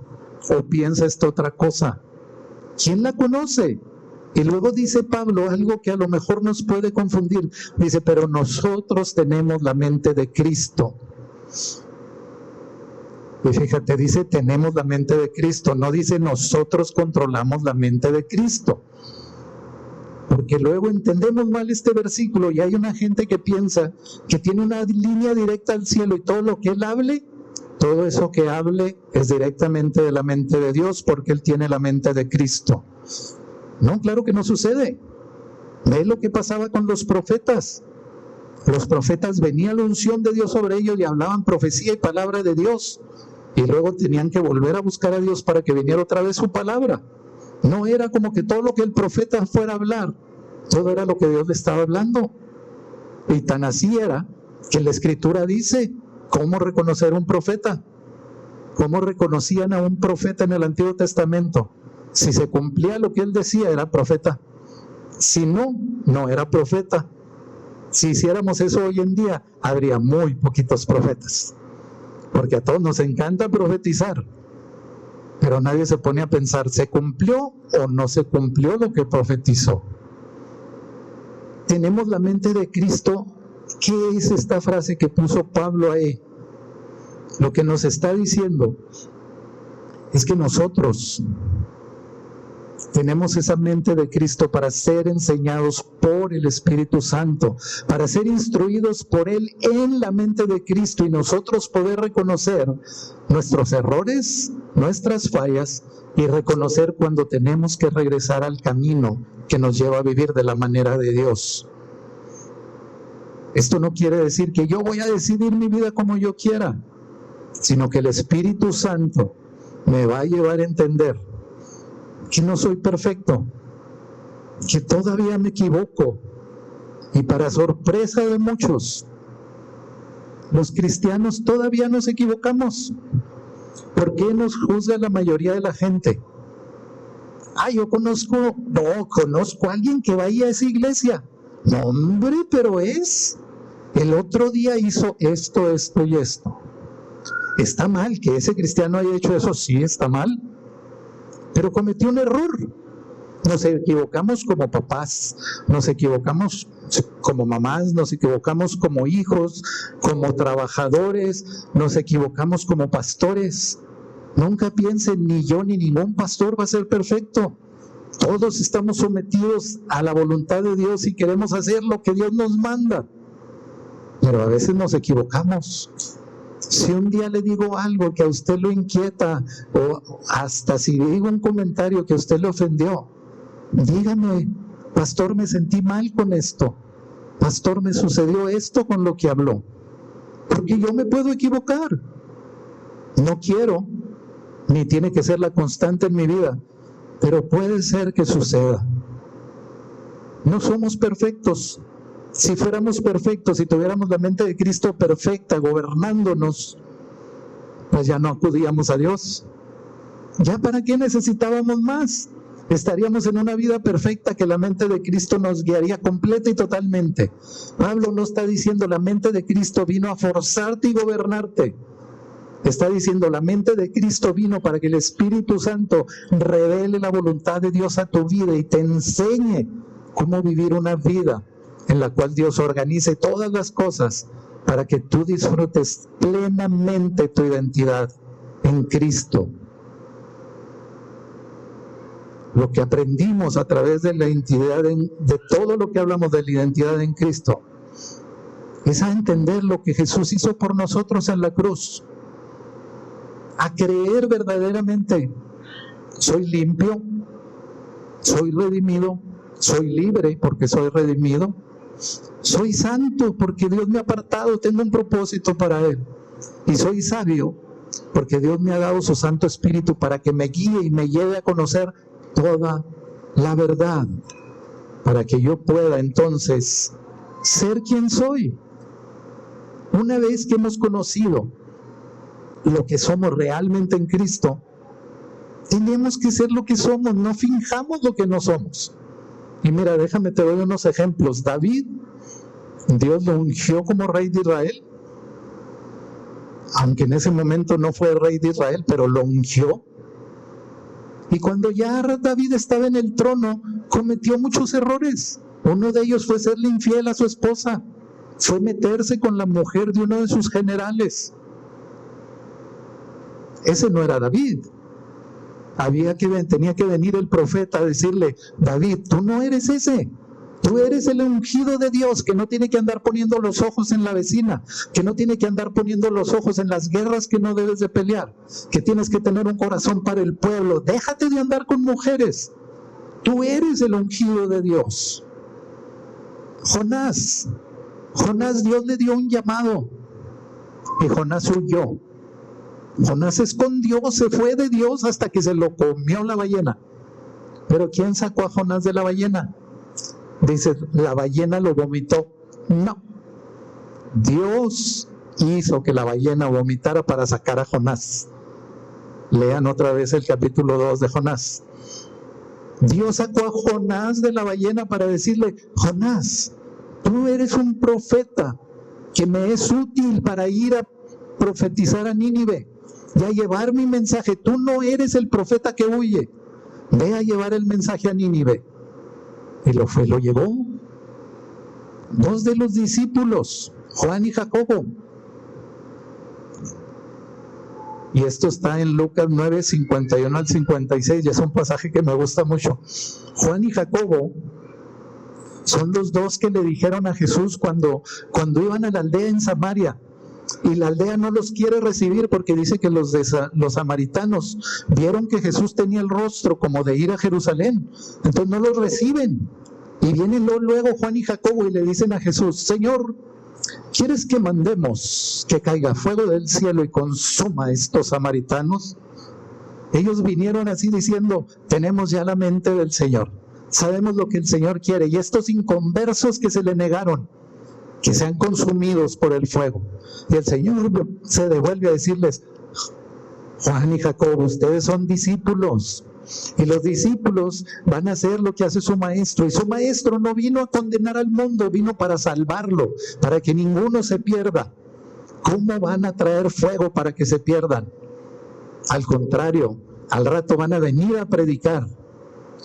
o piensa esta otra cosa. ¿Quién la conoce? Y luego dice Pablo algo que a lo mejor nos puede confundir. Dice, pero nosotros tenemos la mente de Cristo. Y fíjate, dice, tenemos la mente de Cristo. No dice, nosotros controlamos la mente de Cristo. Porque luego entendemos mal este versículo y hay una gente que piensa que tiene una línea directa al cielo y todo lo que él hable, todo eso que hable es directamente de la mente de Dios porque él tiene la mente de Cristo. No, claro que no sucede. Ve lo que pasaba con los profetas. Los profetas, venía la unción de Dios sobre ellos y hablaban profecía y palabra de Dios. Y luego tenían que volver a buscar a Dios para que viniera otra vez su palabra. No era como que todo lo que el profeta fuera a hablar, todo era lo que Dios le estaba hablando. Y tan así era que la Escritura dice cómo reconocer un profeta. ¿Cómo reconocían a un profeta en el Antiguo Testamento? Si se cumplía lo que él decía, era profeta. Si no, no era profeta. Si hiciéramos eso hoy en día, habría muy poquitos profetas. porque a todos nos encanta profetizar, pero nadie se pone a pensar, ¿se cumplió o no se cumplió lo que profetizó? Tenemos la mente de Cristo. ¿Qué es esta frase que puso Pablo ahí? Lo que nos está diciendo es que nosotros tenemos esa mente de Cristo para ser enseñados por el Espíritu Santo, para ser instruidos por Él en la mente de Cristo y nosotros poder reconocer nuestros errores, nuestras fallas y reconocer cuando tenemos que regresar al camino que nos lleva a vivir de la manera de Dios. Esto no quiere decir que yo voy a decidir mi vida como yo quiera, sino que el Espíritu Santo me va a llevar a entender que no soy perfecto, que todavía me equivoco. Y para sorpresa de muchos, los cristianos todavía nos equivocamos. ¿Por qué nos juzga la mayoría de la gente? Yo conozco a alguien que vaya a esa iglesia. No, hombre, pero el otro día hizo esto, esto y esto. ¿Está mal que ese cristiano haya hecho eso? Sí, está mal. Pero cometió un error. Nos equivocamos como papás, nos equivocamos como mamás, nos equivocamos como hijos, como trabajadores, nos equivocamos como pastores. Nunca piensen, ni yo ni ningún pastor va a ser perfecto. Todos estamos sometidos a la voluntad de Dios y queremos hacer lo que Dios nos manda. Pero a veces nos equivocamos. Si un día le digo algo que a usted lo inquieta, o hasta si digo un comentario que a usted le ofendió, dígame, pastor, me sentí mal con esto. Pastor, me sucedió esto con lo que habló. Porque yo me puedo equivocar. No quiero, ni tiene que ser la constante en mi vida, pero puede ser que suceda. No somos perfectos. Si fuéramos perfectos, si tuviéramos la mente de Cristo perfecta, gobernándonos, pues ya no acudíamos a Dios. ¿Ya para qué necesitábamos más? Estaríamos en una vida perfecta que la mente de Cristo nos guiaría completa y totalmente. Pablo no está diciendo la mente de Cristo vino a forzarte y gobernarte. Está diciendo la mente de Cristo vino para que el Espíritu Santo revele la voluntad de Dios a tu vida y te enseñe cómo vivir una vida en la cual Dios organice todas las cosas para que tú disfrutes plenamente tu identidad en Cristo. Lo que aprendimos a través de la identidad, de todo lo que hablamos de la identidad en Cristo, es a entender lo que Jesús hizo por nosotros en la cruz, a creer verdaderamente, soy limpio, soy redimido, soy libre porque soy redimido, soy santo porque Dios me ha apartado, tengo un propósito para Él, y soy sabio porque Dios me ha dado su Santo Espíritu para que me guíe y me lleve a conocer toda la verdad, para que yo pueda entonces ser quien soy. Una vez que hemos conocido lo que somos realmente en Cristo, tenemos que ser lo que somos, no finjamos lo que no somos. Y mira, déjame te doy unos ejemplos. David, Dios lo ungió como rey de Israel, aunque en ese momento no fue rey de Israel, pero lo ungió. Y cuando ya David estaba en el trono, cometió muchos errores. Uno de ellos fue serle infiel a su esposa, fue meterse con la mujer de uno de sus generales. Ese no era David. Tenía que venir el profeta a decirle, David, tú no eres ese. Tú eres el ungido de Dios, que no tiene que andar poniendo los ojos en la vecina, que no tiene que andar poniendo los ojos en las guerras que no debes de pelear, que tienes que tener un corazón para el pueblo. Déjate de andar con mujeres. Tú eres el ungido de Dios. Jonás, Dios le dio un llamado y Jonás huyó. Jonás se escondió, se fue de Dios hasta que se lo comió la ballena. Pero ¿quién sacó a Jonás de la ballena? Dice, la ballena lo vomitó. No. Dios hizo que la ballena vomitara para sacar a Jonás. Lean otra vez el capítulo 2 de Jonás. Dios sacó a Jonás de la ballena para decirle, Jonás, tú eres un profeta que me es útil para ir a profetizar a Nínive y a llevar mi mensaje. Tú no eres el profeta que huye. Ve a llevar el mensaje a Nínive. Y lo llevó. 2 de los discípulos, Juan y Jacobo. Y esto está en Lucas 9, 51 al 56, y es un pasaje que me gusta mucho. Juan y Jacobo son los 2 que le dijeron a Jesús cuando iban a la aldea en Samaria, y la aldea no los quiere recibir porque dice que los samaritanos vieron que Jesús tenía el rostro como de ir a Jerusalén, entonces no los reciben. Y vienen luego Juan y Jacobo y le dicen a Jesús: Señor, ¿quieres que mandemos que caiga fuego del cielo y consuma a estos samaritanos? Ellos vinieron así diciendo: tenemos ya la mente del Señor, sabemos lo que el Señor quiere, y estos inconversos que se le negaron, que sean consumidos por el fuego. Y el Señor se devuelve a decirles: Juan y Jacobo, ustedes son discípulos, y los discípulos van a hacer lo que hace su maestro, y su maestro no vino a condenar al mundo, vino para salvarlo, para que ninguno se pierda. ¿Cómo van a traer fuego para que se pierdan? Al contrario, al rato van a venir a predicar.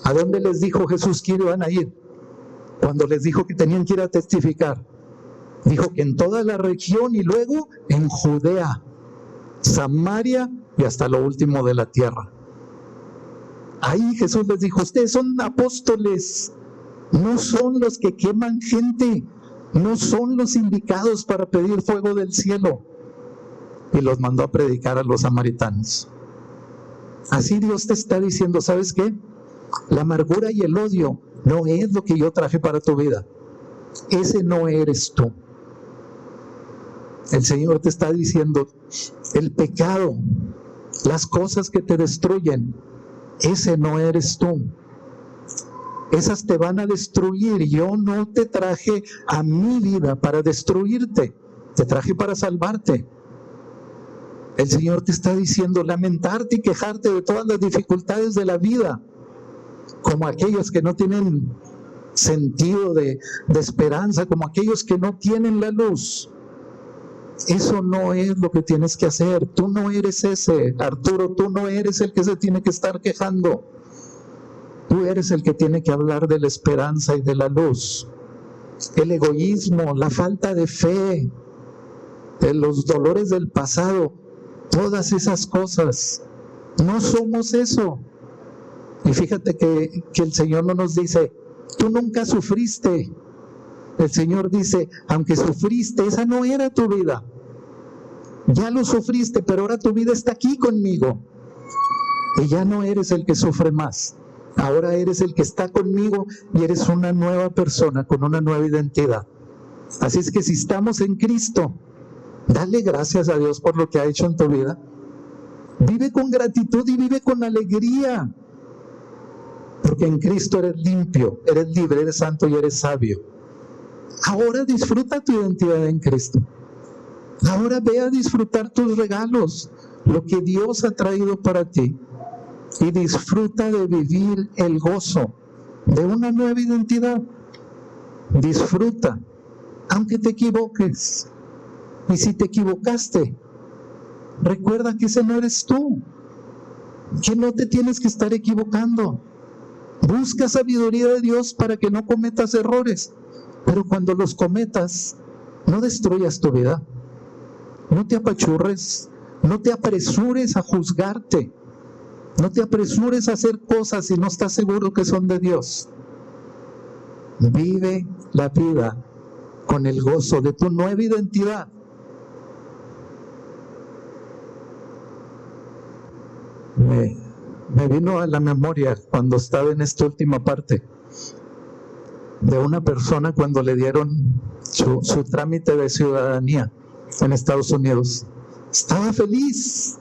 ¿A dónde les dijo Jesús que iban a ir? Cuando les dijo que tenían que ir a testificar, dijo que en toda la región y luego en Judea, Samaria y hasta lo último de la tierra. Ahí Jesús les dijo: ustedes son apóstoles, no son los que queman gente, no son los indicados para pedir fuego del cielo. Y los mandó a predicar a los samaritanos. Así Dios te está diciendo: ¿sabes qué? La amargura y el odio no es lo que yo traje para tu vida. Ese no eres tú. El Señor te está diciendo: el pecado, las cosas que te destruyen, ese no eres tú. Esas te van a destruir. Yo no te traje a mi vida para destruirte, te traje para salvarte. El Señor te está diciendo: lamentarte y quejarte de todas las dificultades de la vida, como aquellos que no tienen sentido de esperanza, como aquellos que no tienen la luz. Eso no es lo que tienes que hacer. Tú no eres ese, Arturo, tú no eres el que se tiene que estar quejando. Tú eres el que tiene que hablar de la esperanza y de la luz. El egoísmo, la falta de fe, los dolores del pasado, todas esas cosas. No somos eso. Y fíjate que el Señor no nos dice: tú nunca sufriste. El Señor dice: aunque sufriste, esa no era tu vida. Ya lo sufriste, pero ahora tu vida está aquí conmigo. Y ya no eres el que sufre más. Ahora eres el que está conmigo y eres una nueva persona con una nueva identidad. Así es que si estamos en Cristo, dale gracias a Dios por lo que ha hecho en tu vida. Vive con gratitud y vive con alegría. Porque en Cristo eres limpio, eres libre, eres santo y eres sabio. Ahora disfruta tu identidad en Cristo. Ahora ve a disfrutar tus regalos, lo que Dios ha traído para ti. Y disfruta de vivir el gozo de una nueva identidad. Disfruta, aunque te equivoques. Y si te equivocaste, recuerda que ese no eres tú, que no te tienes que estar equivocando. Busca sabiduría de Dios para que no cometas errores, pero cuando los cometas, no destruyas tu vida. No te apachurres, no te apresures a juzgarte, no te apresures a hacer cosas si no estás seguro que son de Dios. Vive la vida con el gozo de tu nueva identidad. Me vino a la memoria cuando estaba en esta última parte de una persona cuando le dieron su trámite de ciudadanía en Estados Unidos. Estaba feliz.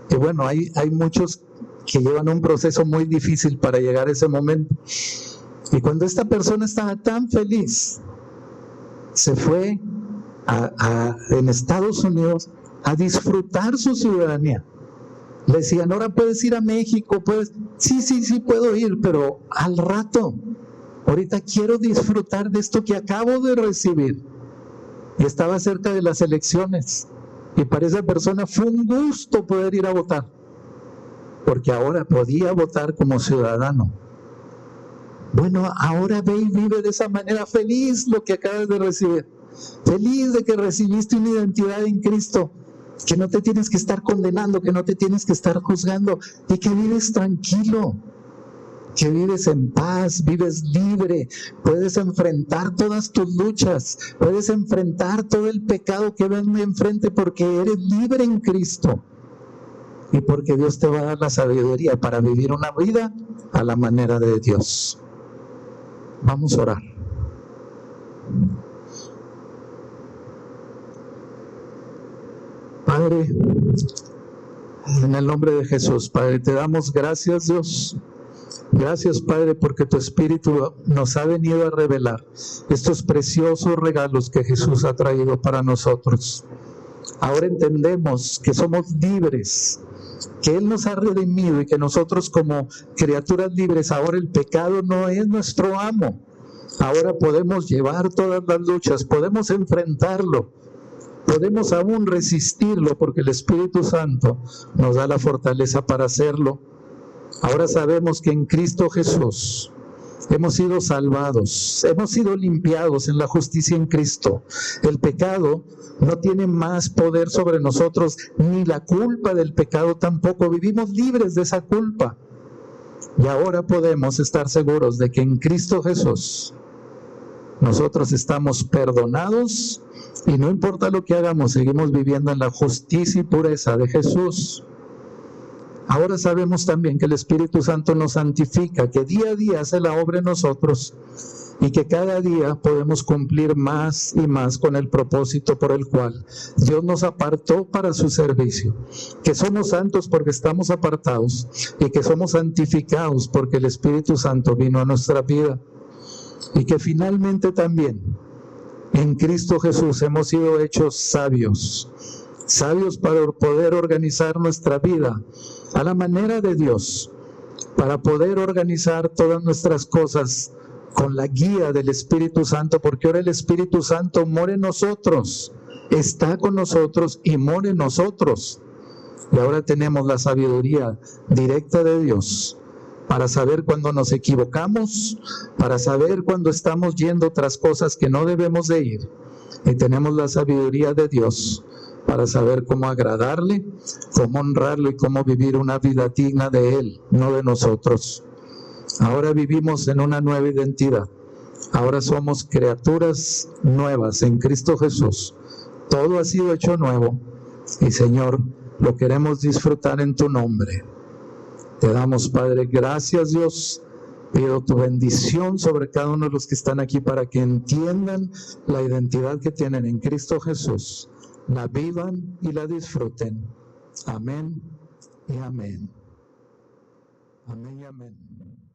Y bueno, hay muchos que llevan un proceso muy difícil para llegar a ese momento. Y cuando esta persona estaba tan feliz, se fue en Estados Unidos a disfrutar su ciudadanía. Le decían: ahora puedes ir a México, puedes. Sí puedo ir, pero al rato. Ahorita quiero disfrutar de esto que acabo de recibir. y estaba cerca de las elecciones. Y para esa persona fue un gusto poder ir a votar, porque ahora podía votar como ciudadano. Bueno, ahora ve y vive de esa manera feliz lo que acabas de recibir. Feliz de que recibiste una identidad en Cristo, que no te tienes que estar condenando, que no te tienes que estar juzgando, y que vives tranquilo, que vives en paz, vives libre, puedes enfrentar todas tus luchas, puedes enfrentar todo el pecado que ven enfrente porque eres libre en Cristo y porque Dios te va a dar la sabiduría para vivir una vida a la manera de Dios. Vamos a orar. Padre, en el nombre de Jesús, Padre, te damos gracias, Dios. Gracias, Padre, porque tu Espíritu nos ha venido a revelar estos preciosos regalos que Jesús ha traído para nosotros. Ahora entendemos que somos libres, que Él nos ha redimido y que nosotros como criaturas libres, ahora el pecado no es nuestro amo. Ahora podemos llevar todas las luchas, podemos enfrentarlo, podemos aún resistirlo porque el Espíritu Santo nos da la fortaleza para hacerlo. Ahora sabemos que en Cristo Jesús hemos sido salvados, hemos sido limpiados en la justicia en Cristo. El pecado no tiene más poder sobre nosotros, ni la culpa del pecado tampoco. Vivimos libres de esa culpa. Y ahora podemos estar seguros de que en Cristo Jesús nosotros estamos perdonados y no importa lo que hagamos, seguimos viviendo en la justicia y pureza de Jesús. Ahora sabemos también que el Espíritu Santo nos santifica, que día a día hace la obra en nosotros y que cada día podemos cumplir más y más con el propósito por el cual Dios nos apartó para su servicio, que somos santos porque estamos apartados y que somos santificados porque el Espíritu Santo vino a nuestra vida, y que finalmente también en Cristo Jesús hemos sido hechos sabios para poder organizar nuestra vida a la manera de Dios, para poder organizar todas nuestras cosas con la guía del Espíritu Santo, porque ahora el Espíritu Santo mora en nosotros, está con nosotros y mora en nosotros. Y ahora tenemos la sabiduría directa de Dios para saber cuando nos equivocamos, para saber cuando estamos yendo otras cosas que no debemos de ir. Y tenemos la sabiduría de Dios para saber cómo agradarle, cómo honrarlo y cómo vivir una vida digna de Él, no de nosotros. Ahora vivimos en una nueva identidad. Ahora somos criaturas nuevas en Cristo Jesús. Todo ha sido hecho nuevo. Y Señor, lo queremos disfrutar en tu nombre. Te damos, Padre, gracias, Dios. Pido tu bendición sobre cada uno de los que están aquí para que entiendan la identidad que tienen en Cristo Jesús, la vivan y la disfruten. Amén y amén. Amén y amén.